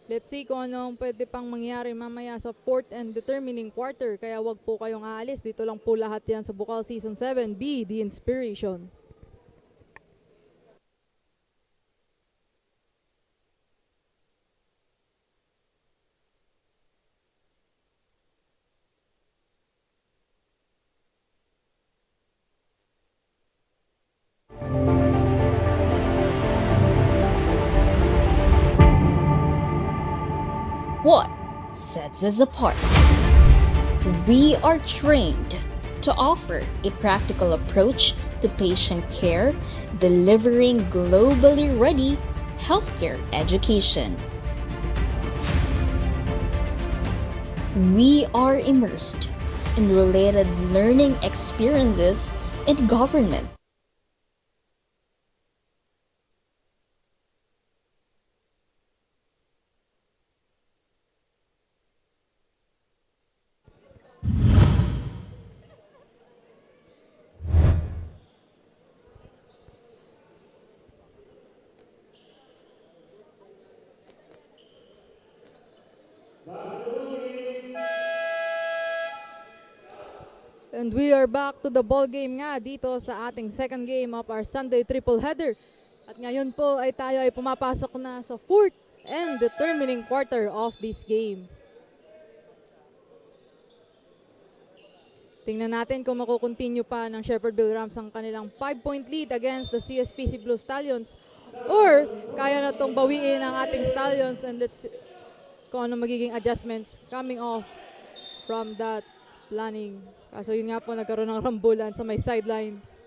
Let's see kung anong pwede pang mangyari mamaya sa fourth and determining quarter. Kaya wag po kayong aalis. Dito lang po lahat yan sa BUCAL Season 7. Be the inspiration. What sets us apart? We are trained to offer a practical approach to patient care, delivering globally ready healthcare education. We are immersed in related learning experiences in government, And we are back to the ball game nga dito sa ating second game of our Sunday triple header. At ngayon po ay tayo ay pumapasok na sa fourth and determining quarter of this game. Tingnan natin kung makukontinue pa ng Shepherdville Rams ang kanilang 5-point lead against the CSPC Blue Stallions. Or kaya na itong bawiin ang ating Stallions, and let's see kung ano magiging adjustments coming off from that planning. Kaso yun nga po, nagkaroon ng rambulan sa may sidelines.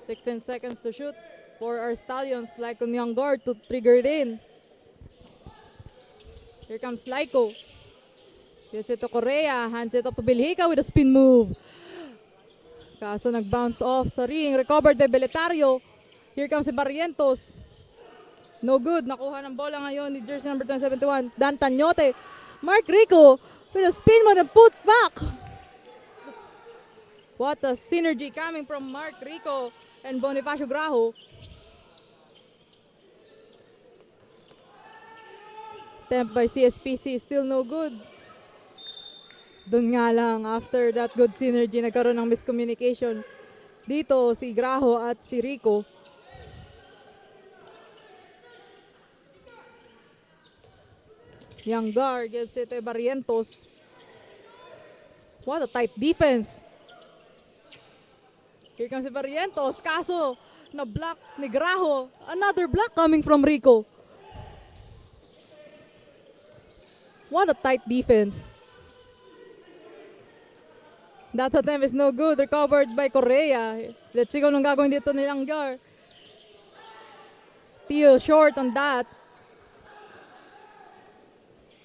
16 seconds to shoot for our Stallions. Lyco young guard to trigger it in. Here comes Lyco. Gives it to Correa. Hands it up to Bilhika with a spin move. Kaso nag-bounce off sa ring. Recovered by Beletario. Here comes si Barrientos. No good. Nakuha ng bola ngayon ni jersey number 1071. Dan Tanyote. Mark Rico with a spin move and put back. What a synergy coming from Mark Rico and Bonifacio Graho. Attempt by CSPC, still no good. Doon nga lang, after that good synergy, nagkaroon ng miscommunication. Dito, si Graho at si Rico. Yangar gives it to Barrientos. What a tight defense. Here comes si Barrientos. Kaso, na-block ni Graho. Another block coming from Rico. What a tight defense. That attempt is no good. Recovered by Correa. Let's see kung anong gagawin dito ni Langgar. Still short on that.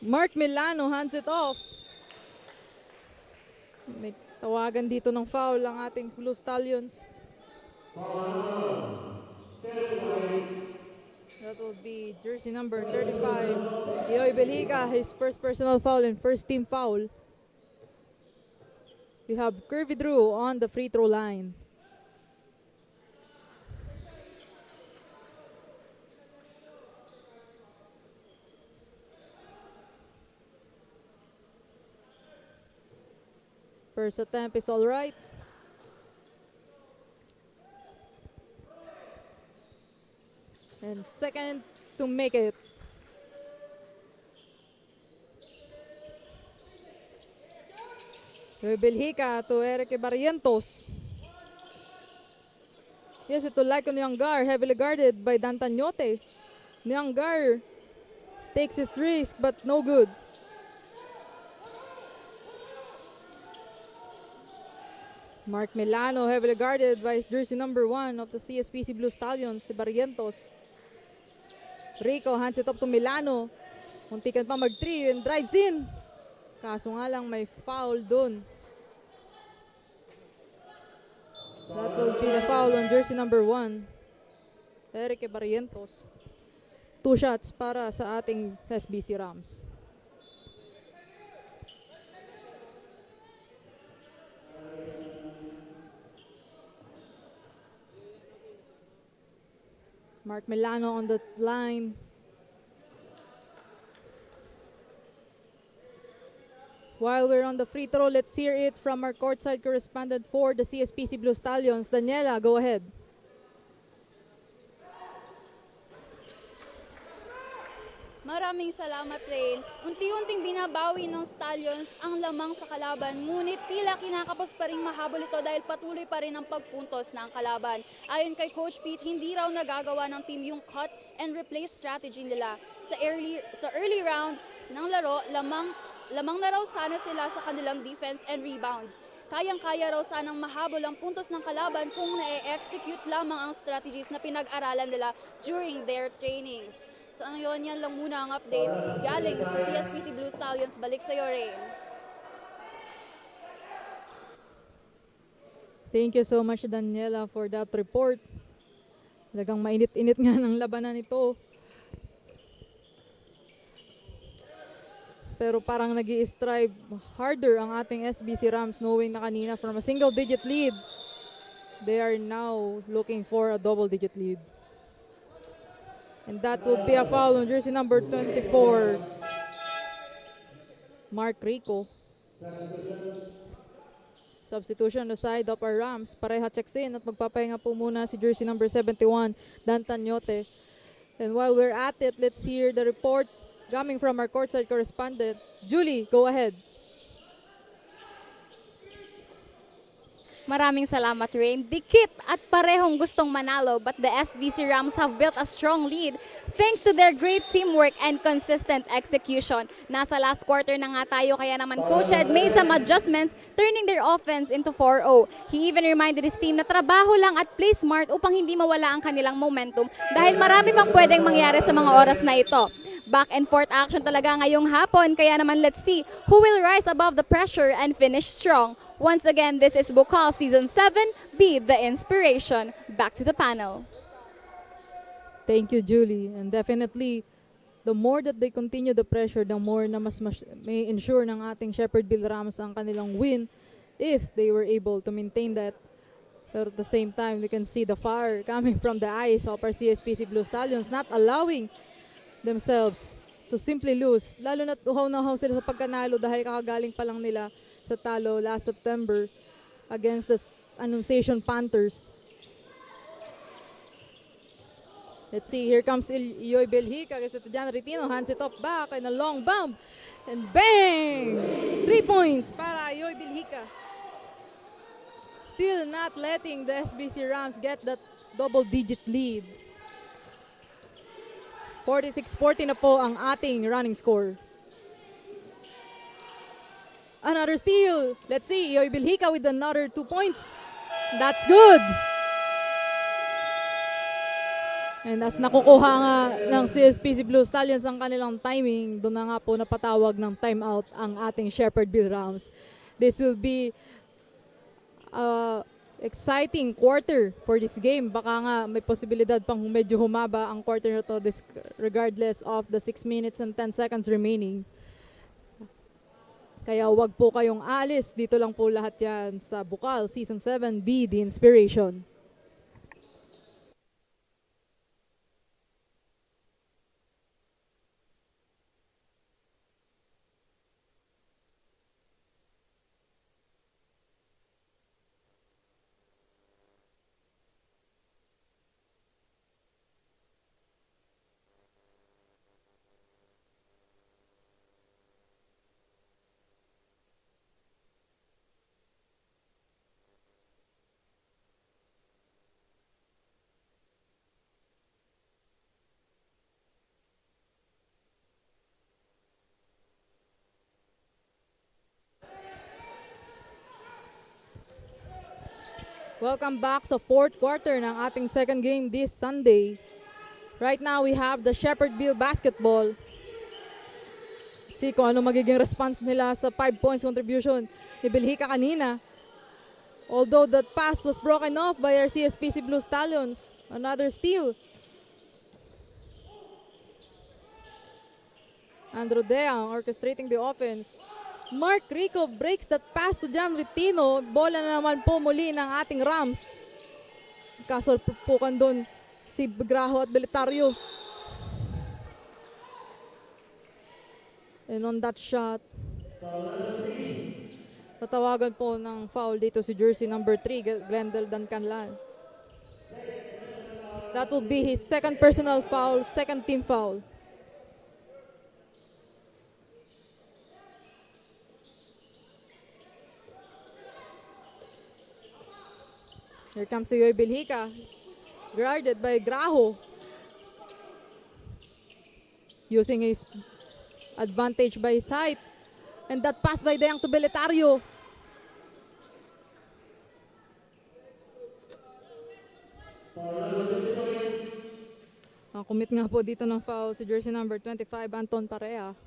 Mark Milano hands it off. May tawagan dito ng foul ang ating Blue Stallions. That will be jersey number 35. Ioy Belhica, his first personal foul and first team foul. We have Curvy Drew on the free throw line. First attempt is all right. And second to make it. Belhica to Eric Barrientos. Yes, ito like on Niangar, heavily guarded by Dantanyote. Niangar takes his risk but no good. Mark Milano heavily guarded by jersey number 1 of the CSPC Blue Stallions, si Barrientos. Rico hands it up to Milano. Muntikan pa mag-3 and drives in. Kaso nga lang may foul dun. That will be the foul on jersey number 1. Eric Barrientos. 2 shots para sa ating SBC Rams. Mark Milano on the line. While we're on the free throw, let's hear it from our courtside correspondent for the CSPC Blue Stallions. Daniela, go ahead. Maraming salamat, Rain. Unti-unting binabawi ng Stallions ang lamang sa kalaban, ngunit tila kinakapos pa rin mahabol ito dahil patuloy pa rin ang pagpuntos ng kalaban. Ayon kay Coach Pete, hindi raw nagagawa ng team yung cut and replace strategy nila. Sa early round ng laro, lamang na raw sana sila sa kanilang defense and rebounds. Kayang-kaya raw sanang mahabol ang puntos ng kalaban kung na-execute lamang ang strategies na pinag-aralan nila during their trainings. So ngayon, yan lang muna ang update galing sa CSPC Blue Stallions. Balik sa iyo, Rain. Thank you so much, Daniela, for that report. Talagang mainit-init nga ng labanan ito. Pero parang nag-i-strive harder ang ating SBC Rams, knowing na kanina from a single-digit lead, they are now looking for a double-digit lead. And that would be a foul on jersey number 24, Mark Rico. Substitution on the side of our Rams. Pareha checks in at magpapahinga po muna si jersey number 71, Dantanyote. And while we're at it, let's hear the report coming from our courtside correspondent. Julie, go ahead. Maraming salamat, Rain. Dikit at parehong gustong manalo, but the SVC Rams have built a strong lead thanks to their great teamwork and consistent execution. Nasa last quarter na nga tayo, kaya naman Coach Ed made some adjustments, turning their offense into 4-0. He even reminded his team na trabaho lang at play smart upang hindi mawala ang kanilang momentum dahil marami pang pwedeng mangyari sa mga oras na ito. Back and forth action talaga ngayong hapon, kaya naman let's see who will rise above the pressure and finish strong. Once again, this is BUCAL Season 7, Be the Inspiration. Back to the panel. Thank you, Julie. And definitely, the more that they continue the pressure, the more na mas may ensure ng ating Shepherdville Rams ang kanilang win if they were able to maintain that. But at the same time, we can see the fire coming from the eyes of our CSPC Blue Stallions, not allowing themselves to simply lose. Lalo na uhaw na uhaw sila sa pagkanalo dahil kakagaling pa lang nila sa talo last September against the Annunciation Panthers. Let's see, here comes Ioy Belhica against Jan Retino, hands it up back and a long bump. And bang! 3 points para Ioy Belhica. Still not letting the SBC Rams get that double-digit lead. 46-40 na po ang ating running score. Another steal. Let's see. Yoy Bilhika with another 2 points. That's good. And as nakukuha nga ng CSPC Blue Stallions ang kanilang timing, doon na nga po napatawag ng timeout ang ating Shepherdville Rams. This will be exciting quarter for this game. Baka nga may posibilidad pang medyo humaba ang quarter na to regardless of the 6 minutes and 10 seconds remaining. Kaya wag po kayong alis. Dito lang po lahat yan sa BUCAL Season 7, Be the Inspiration. Welcome back sa fourth quarter ng ating second game this Sunday. Right now, we have the Shepherdville basketball. Let's see kung ano magiging response nila sa 5 points contribution ni Bilhika kanina. Although that pass was broken off by our CSPC Blue Stallions. Another steal. Andrew Deang orchestrating the offense. Mark Rico breaks that pass to John Ritino. Bola na naman po muli ng ating Rams. Kasulpukan doon si Graho at Belitario. And on that shot, tatawagan po ng foul dito si jersey number 3, Glendale Dancanlan. That would be his second personal foul, second team foul. Here comes Yoy Bilhika, guarded by Graho. Using his advantage by his height. And that pass by Deang to Belitario. Commit nga po dito ng foul si jersey number 25, Anton Parea.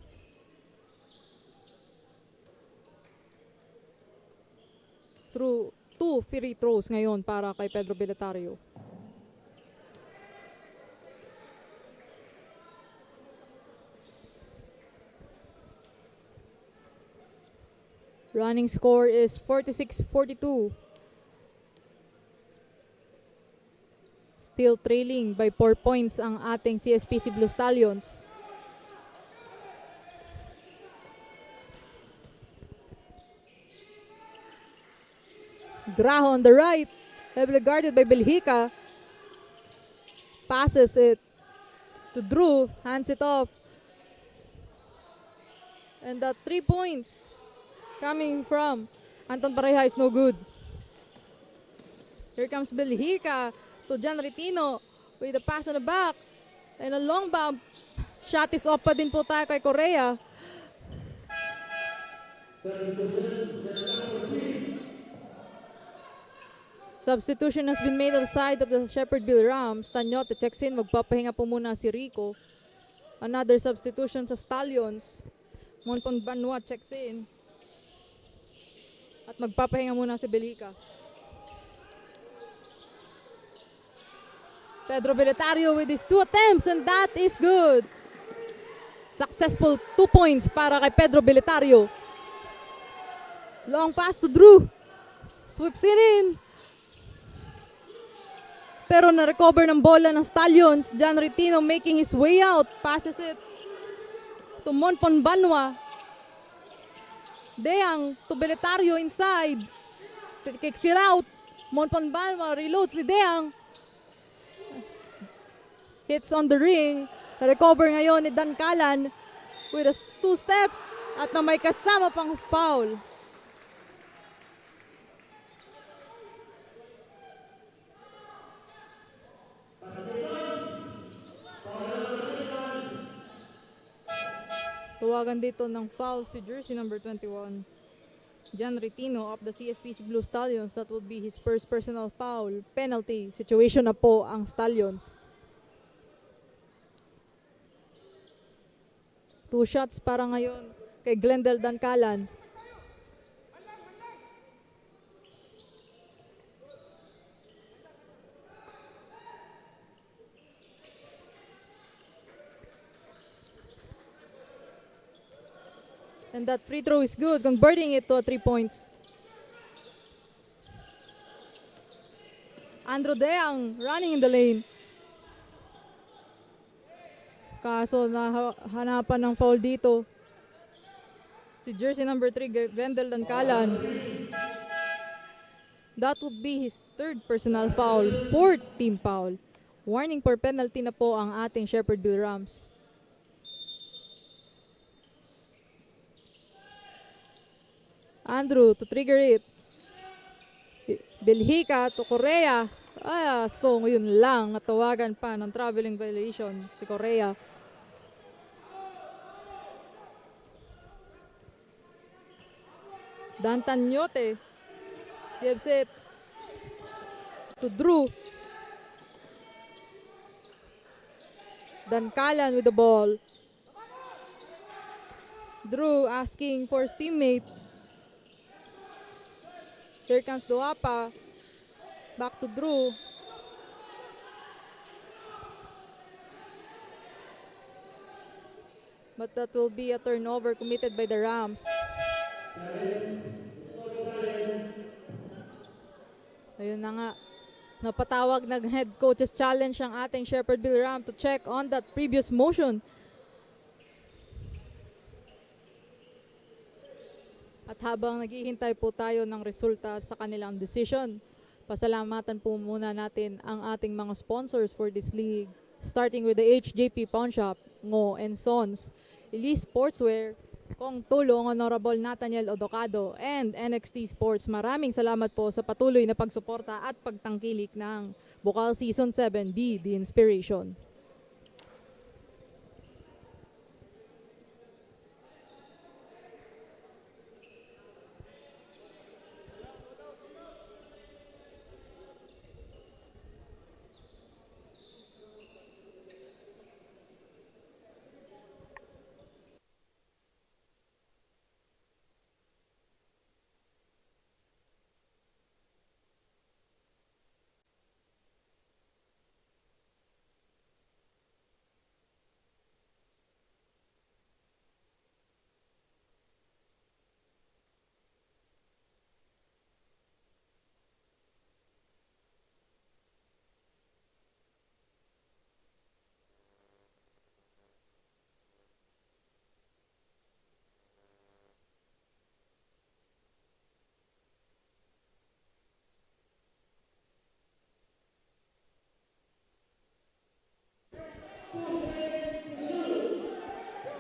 Through 2 free throws ngayon para kay Pedro Belitario. Running score is 46-42. Still trailing by 4 points ang ating CSPC Blue Stallions. Graho on the right, heavily guarded by Belhika. Passes it to Drew, hands it off. And that 3 points coming from Anton Pareja is no good. Here comes Belhika to John Ritino with a pass on the back. And a long bump. Shot is off pa din po tayo kay Correa. Substitution has been made on the side of the Shepherdville Rams. Tanyote checks in. Magpapahinga po muna si Rico. Another substitution sa Stallions. Monpon Banwa checks in. At magpapahinga muna si Belhika. Pedro Belitario with his 2 attempts and that is good. Successful 2 points para kay Pedro Belitario. Long pass to Drew. Sweeps it in. Pero na-recover ng bola ng Stallions. John Ritino making his way out. Passes it to Monpon Banwa. Deang to Belitario inside. Kicks it out. Monpon Banwa reloads ni Deang. Hits on the ring. Na-recover ngayon ni Dancalan with 2 steps at na may kasama pang foul. Tawagan dito ng foul si jersey number 21. Jan Retino of the CSPC Blue Stallions. That would be his first personal foul. Penalty situation na po ang Stallions. 2 shots para ngayon kay Glendale Dancalan. And that free throw is good, converting it to 3 points. Andrew Deang running in the lane. Kaso hanapan ng foul dito. Si jersey number 3, Glendale Dancalan. That would be his 3rd personal foul, 4th team foul. Warning for penalty na po ang ating Shepherdville Rams. Andrew to trigger it. Belhica to Correa. So yun lang, natawagan pa ng traveling violation si Correa. Dantanyote gives it to Drew. Dancalan with the ball. Drew asking for his teammate. Here comes Duapa. Back to Drew. But that will be a turnover committed by the Rams. Ayun na nga. Napatawag ng head coach's challenge ang ating Shepherdville Ram to check on that previous motion. At habang naghihintay po tayo ng resulta sa kanilang decision, pasalamatan po muna natin ang ating mga sponsors for this league. Starting with the HJP Pawn Shop, Ngo and Sons, Elise Sportswear, Kong Tulong, Honorable Nathaniel Odocado, and NXT Sports. Maraming salamat po sa patuloy na pagsuporta at pagtangkilik ng BUCAL Season 7B, The Inspiration.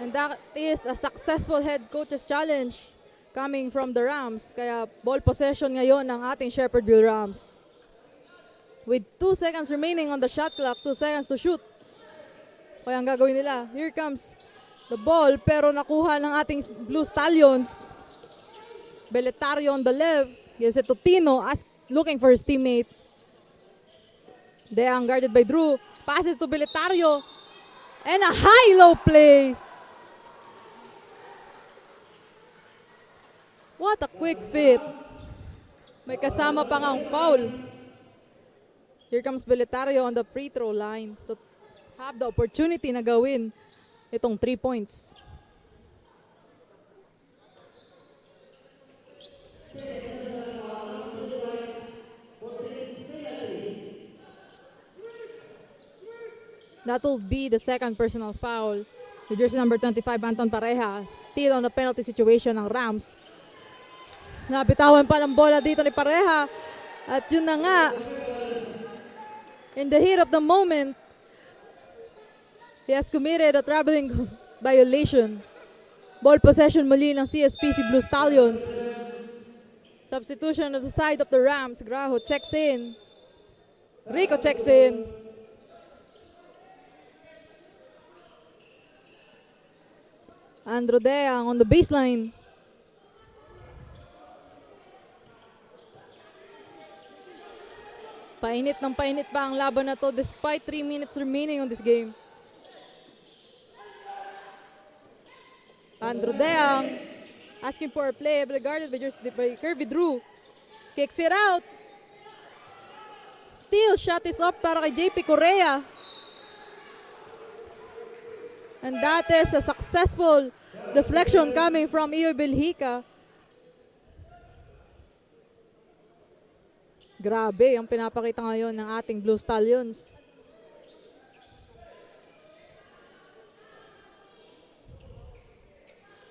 And that is a successful head coach's challenge coming from the Rams. Kaya ball possession ngayon ng ating Shepherdville Rams. With 2 seconds remaining on the shot clock, 2 seconds to shoot. Kaya ang gagawin nila, here comes the ball, pero nakuha ng ating Blue Stallions. Beletario on the left, gives it to Tino, looking for his teammate. Deang guarded by Drew, passes to Beletario, and a high-low play. What a quick fit. May kasama pa ngang foul. Here comes Beletario on the free throw line to have the opportunity na gawin itong 3 points. That will be the second personal foul. The jersey number 25, Anton Pareja, still on the penalty situation ng Rams. Nabitawan pa ng bola dito ni Pareja. At yun na nga, in the heat of the moment, he has committed a traveling violation. Ball possession muli ng CSPC Blue Stallions. Substitution at the side of the Rams. Graho checks in. Rico checks in. Andrew Deang on the baseline. Painit ng painit pa ang laban na to despite 3 minutes remaining on this game. Andrew Deang asking for a play, guarded by Kirby Drew. Kicks it out. Steal shot is up para kay JP Correa. And that is a successful deflection coming from Iyo Belhica. Grabe ang pinapakita ngayon ng ating Blue Stallions.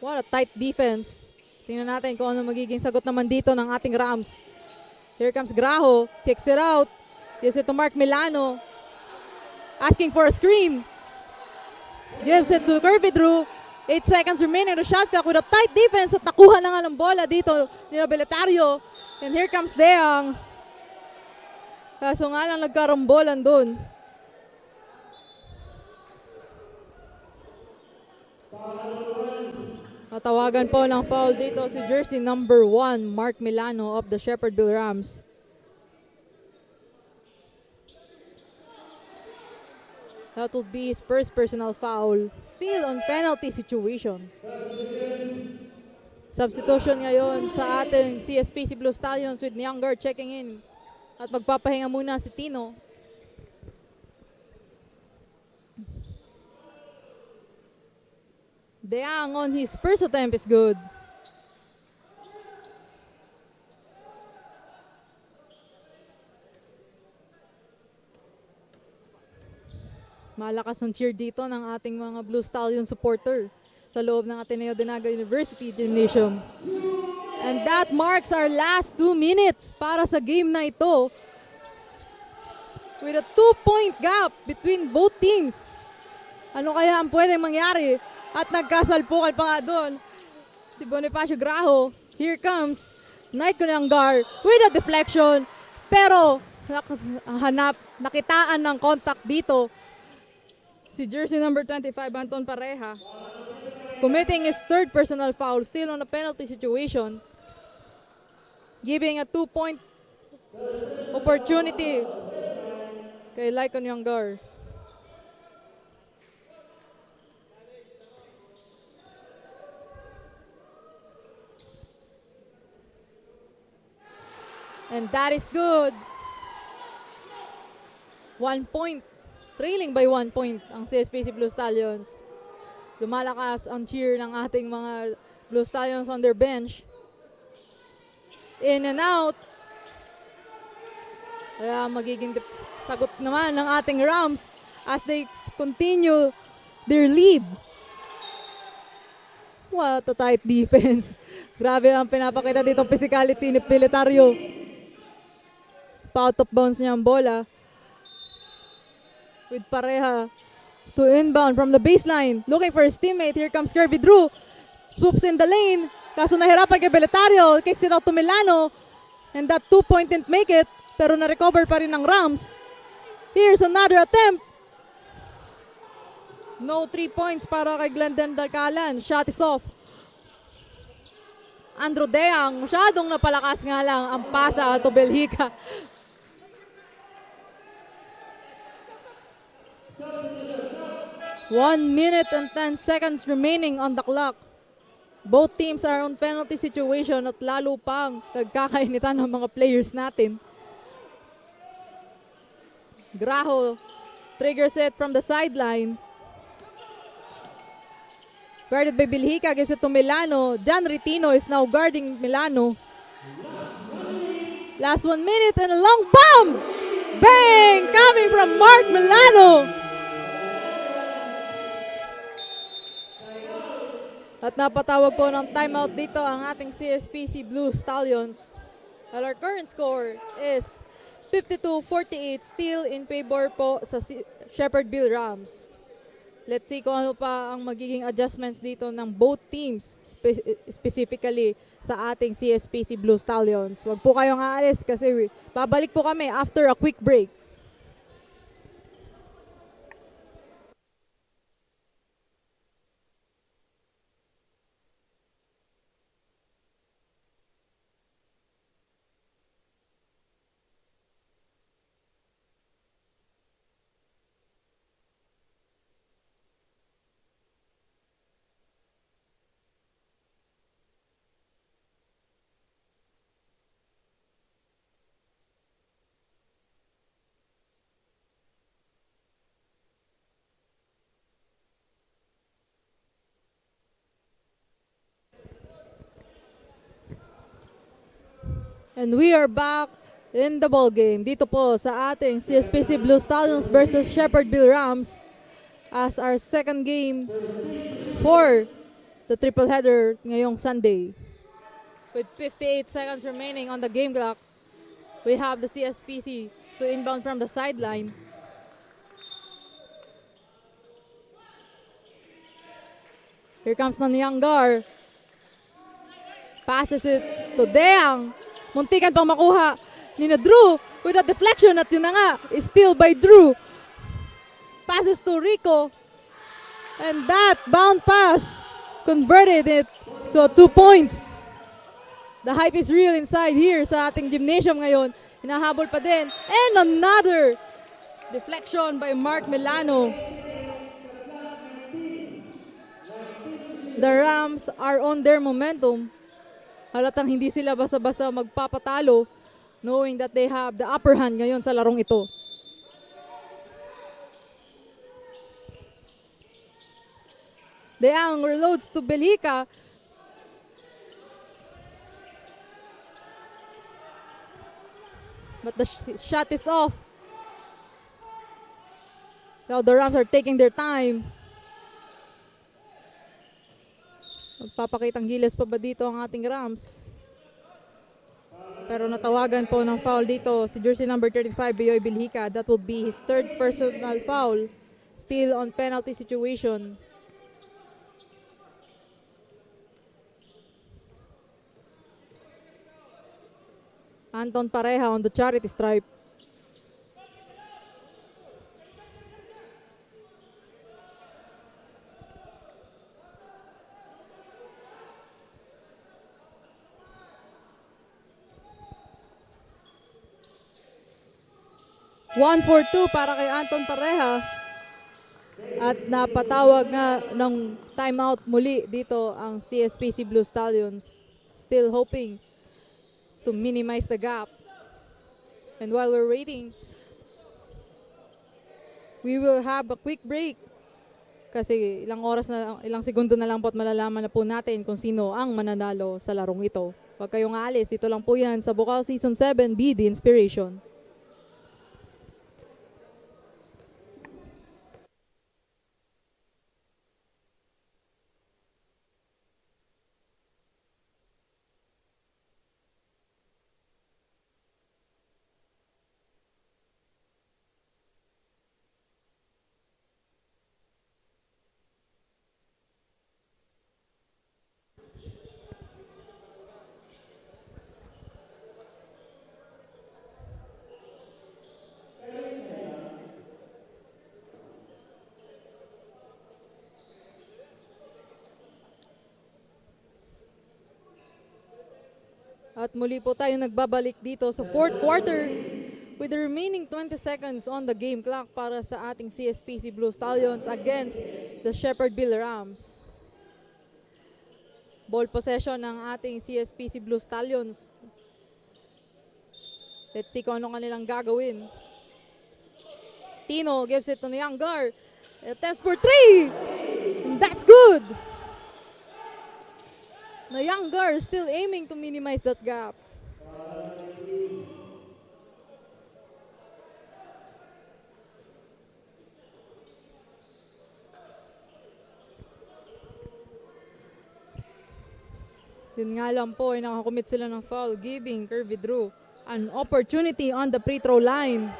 What a tight defense. Tingnan natin kung ano magiging sagot naman dito ng ating Rams. Here comes Graho. Kicks it out. Gives it to Mark Milano. Asking for a screen. Gives it to Kirby Drew. 8 seconds remaining to shot clock with a tight defense at nakuha na nga ng bola dito ni Nobilitario. And here comes Deang. Kaso nga lang nagkarambolan dun. Natawagan po ng foul dito si jersey number 1, Mark Milano of the Shepherdville Rams. That would be his first personal foul. Still on penalty situation. Substitution ngayon sa ating CSPC Blue Stallions with Nyanggar checking in. At magpapahinga muna si Tino. Deang on his first attempt is good. Malakas ang cheer dito ng ating mga Blue Stallion supporter sa loob ng Ateneo de Naga University Gymnasium. And that marks our last 2 minutes para sa game na ito. With a 2-point gap between both teams. Ano kaya ang pwedeng mangyari? At nagkasalpukan pa nga doon si Bonifacio Graho. Here comes Knight Kunyangar with a deflection. Pero nakitaan ng contact dito si jersey number 25, Anton Pareja. Committing his third personal foul, still on a penalty situation. Giving a 2-point opportunity kay Lycon Yangar. And that is good. 1 point. Trailing by 1 point ang CSPC Blue Stallions. Lumalakas ang cheer ng ating mga Blue Stallions on their bench. In and out. Kaya magiging sagot naman ng ating Rams as they continue their lead. What a tight defense. Grabe ang pinapakita dito physicality ni Pilitario. Pa-out of bounds niya ang bola. With Pareja to inbound from the baseline. Looking for his teammate. Here comes Kirby Drew. Swoops in the lane. Kaso nahirapan kay Beletario. Kicks it out to Milano. And that 2-point didn't make it. Pero na-recover pa rin ng Rams. Here's another attempt. No 3 points para kay Glendon Dalcalan. Shot is off. Andrew Deang. Masyadong napalakas nga lang ang pasa to Belhica. One minute and 10 seconds remaining on the clock. Both teams are on penalty situation at lalo pang nagkakainitan ng mga players natin. Graho triggers it from the sideline. Guarded by Belhica, gives it to Milano. John Ritino is now guarding Milano. Last 1 minute and a long bomb! Bang! Coming from Mark Milano. At napatawag po ng timeout dito ang ating CSPC Blue Stallions. At our current score is 52-48, still in favor po sa Shepherdville Rams. Let's see kung ano pa ang magiging adjustments dito ng both teams, specifically sa ating CSPC Blue Stallions. Huwag po kayong aalis kasi babalik po kami after a quick break. And we are back in the ball game dito po sa ating CSPC Blue Stallions versus Shepherdville Rams as our second game for the triple header ngayong Sunday. With 58 seconds remaining on the game clock, we have the CSPC to inbound from the sideline. Here comes Nanyangar. Passes it to Deang. Muntikan pang makuha ni na Drew with a deflection at yun na nga, is steal by Drew. Passes to Rico. And that bound pass converted it to 2 points. The hype is real inside here sa ating gymnasium ngayon. Hinahabol pa din. And another deflection by Mark Milano. The Rams are on their momentum. Halatang hindi sila basta-basta magpapatalo knowing that they have the upper hand ngayon sa larong ito. Deang reloads to Belhica. But the shot is off. Now the Rams are taking their time. Magpapakitang gilas pa ba dito ang ating Rams? Pero natawagan po ng foul dito si jersey number 35, Bioy Belhica. That will be his third personal foul. Still on penalty situation. Anton Pareja on the charity stripe. One for two para kay Anton Pareja. At napatawag nga ng timeout muli dito ang CSPC Blue Stallions. Still hoping to minimize the gap. And while we're waiting, we will have a quick break. Kasi ilang segundo na lang po at malalaman na po natin kung sino ang mananalo sa larong ito. Huwag kayong aalis. Dito lang po yan sa BUCAL Season 7, Be the Inspiration. At muli po tayo nagbabalik dito sa fourth quarter with the remaining 20 seconds on the game clock para sa ating CSPC Blue Stallions against the Shepherdville Rams. Ball possession ng ating CSPC Blue Stallions. Let's see kung ano kanilang gagawin. Tino gives it to Yangar. Attempts for three! And that's good! Yangar still aiming to minimize that gap. Yun nga lang po ay nakakommit sila ng foul, giving Kirby Drew an opportunity on the free throw line.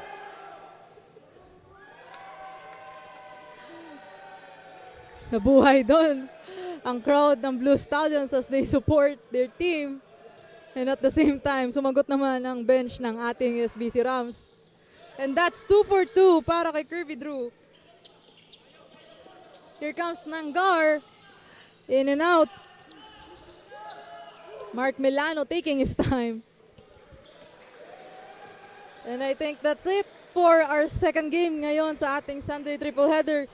Nabuhay doon ang crowd ng Blue Stallions as they support their team. And at the same time, sumagot naman ang bench ng ating SVC Rams. And that's 2 for 2 para kay Kirby Drew. Here comes Nangar. In and out. Mark Milano taking his time. And I think that's it for our second game ngayon sa ating Sunday triple header.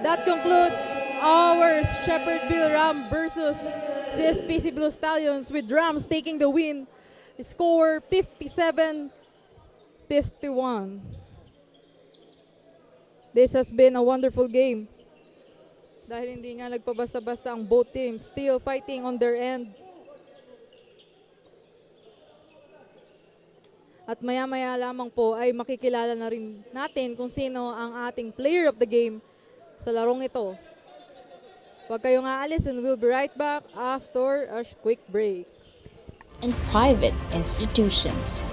That concludes our Shepherdville Ram versus CSPC Blue Stallions with Rams taking the win. Score 57-51. This has been a wonderful game. Dahil hindi nga nagpabasta-basta ang both teams, still fighting on their end. At maya-maya lamang po ay makikilala na rin natin kung sino ang ating player of the game sa larong ito. Huwag kayong aalis and we'll be right back after a quick break. And private institutions.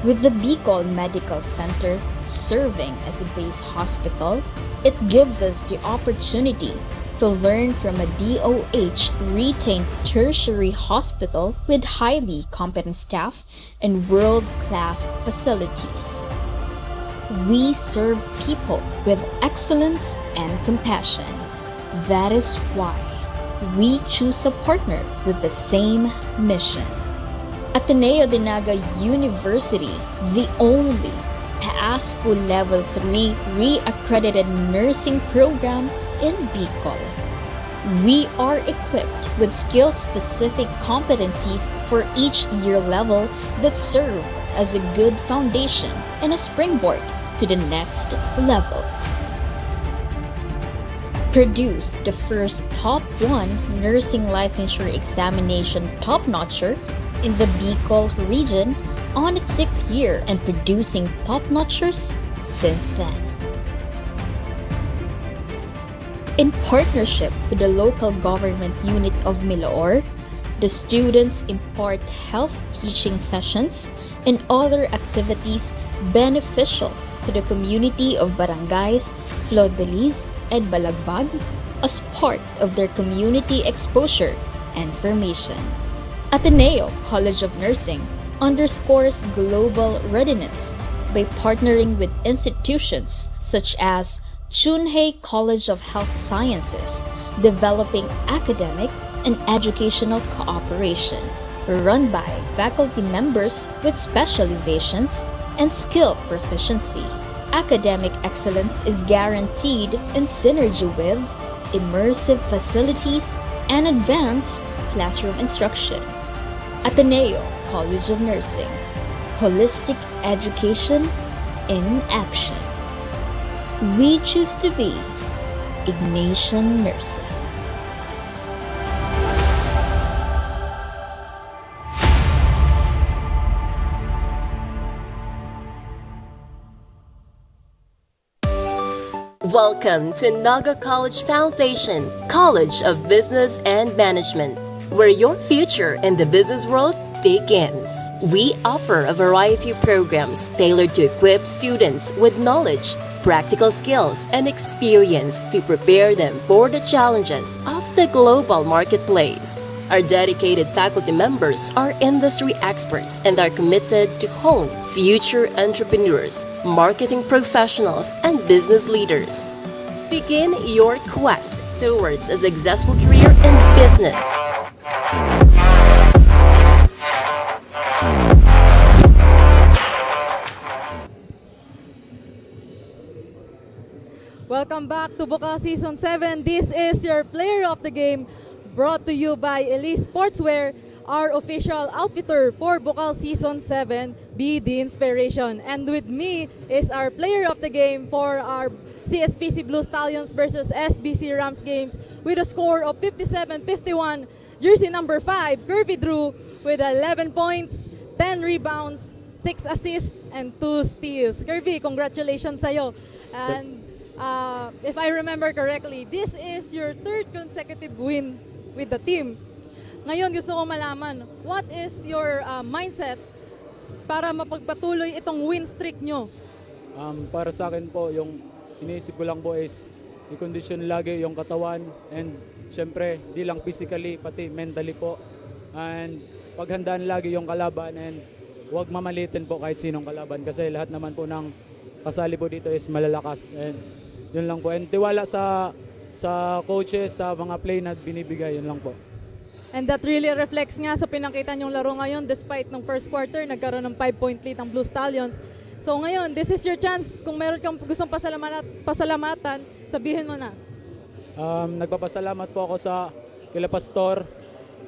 With the BUCAL Medical Center serving as a base hospital, it gives us the opportunity to learn from a DOH retained tertiary hospital with highly competent staff and world-class facilities. We serve people with excellence and compassion. That is why we choose a partner with the same mission. Ateneo de Naga University, the only PASCO Level 3 re-accredited nursing program in BUCAL. We are equipped with skill-specific competencies for each year level that serve as a good foundation and a springboard to the next level. Produced the first Top 1 nursing licensure examination top-notcher in the BUCAL region on its 6th year and producing top-notchers since then. In partnership with the local government unit of Miloor, the students impart health teaching sessions and other activities beneficial to the community of barangays Flordelis and Balagbag as part of their community exposure and formation. Ateneo College of Nursing underscores global readiness by partnering with institutions such as Chunhei College of Health Sciences, developing academic and educational cooperation, run by faculty members with specializations and skill proficiency. Academic excellence is guaranteed in synergy with immersive facilities and advanced classroom instruction. Ateneo College of Nursing, holistic education in action. We choose to be Ignatian nurses. Welcome to Naga College Foundation, College of Business and Management, where your future in the business world begins. We offer a variety of programs tailored to equip students with knowledge, practical skills, and experience to prepare them for the challenges of the global marketplace. Our dedicated faculty members are industry experts and are committed to hone future entrepreneurs, marketing professionals, and business leaders. Begin your quest towards a successful career in business. Welcome back to BUCAL Season 7. This is your player of the game, brought to you by Elise Sportswear, our official outfitter for BUCAL Season 7, Be the Inspiration. And with me is our player of the game for our CSPC Blue Stallions versus SVC Rams games with a score of 57-51. Jersey number 5, Kirby Drew, with 11 points, 10 rebounds, 6 assists, and 2 steals. Kirby, congratulations sa'yo. And if I remember correctly, this is your 3rd consecutive win with the team. Ngayon, gusto ko malaman, what is your mindset para mapagpatuloy itong win streak nyo? Para sa akin po, yung iniisip ko lang po is i-condition lagi yung katawan and syempre, di lang physically, pati mentally po. And paghandaan lagi yung kalaban and huwag mamalitin po kahit sinong kalaban kasi lahat naman po ng kasali po dito is malalakas. And yun lang po. And tiwala sa coaches, sa mga play na binibigay, yun lang po. And that really reflects nga sa pinakita nyong laro ngayon despite ng first quarter, nagkaroon ng 5-point lead ang Blue Stallions. So ngayon, this is your chance. Kung meron kang gustong pasalamatan, sabihin mo na. Nagpapasalamat po ako sa kila Pastor,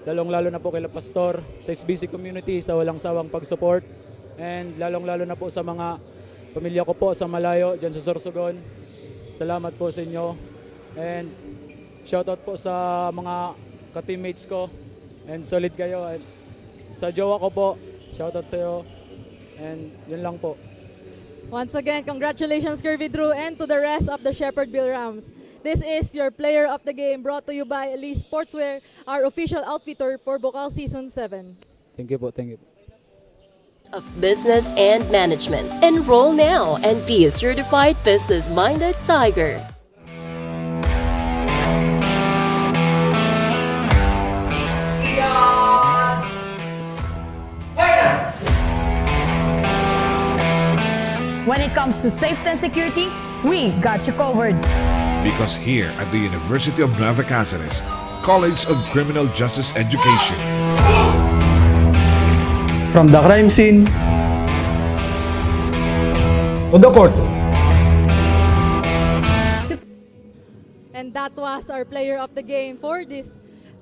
lalong-lalo na po kila Pastor, sa SVC community, sa walang sawang pag-support. And lalong-lalo na po sa mga pamilya ko po sa malayo, dyan sa Sorsogon. Salamat po sa inyo. And shoutout po sa mga ka-teammates ko. And solid kayo. And sa jowa ko po, shoutout sa iyo. And yun lang po. Once again, congratulations, Curvy Drew, and to the rest of the Shepherdville Rams. This is your player of the game brought to you by Elise Sportswear, our official outfitter for BUCAL Season 7. Thank you po, thank you po. Of Business and Management. Enroll now and be a certified business-minded tiger. When it comes to safety and security, we got you covered. Because here at the University of Nueva Cáceres, College of Criminal Justice Education, from the crime scene to the court. And that was our player of the game for this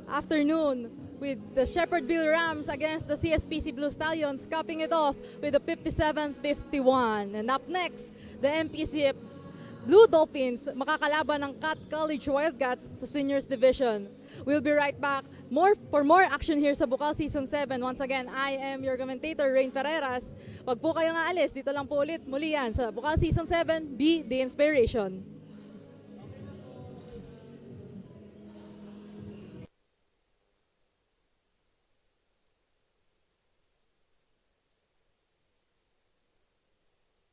afternoon, with the Shepherdville Rams against the CSPC Blue Stallions, capping it off with a 57-51. And up next, the MPCF Blue Dolphins makakalaban ng Cat College Wildcats sa Seniors Division. We'll be right back for more action here sa BUCAL Season 7. Once again, I am your commentator, Rain Ferreras. Wag po kayong aalis, dito lang po ulit muli yan sa BUCAL Season 7, Be the Inspiration.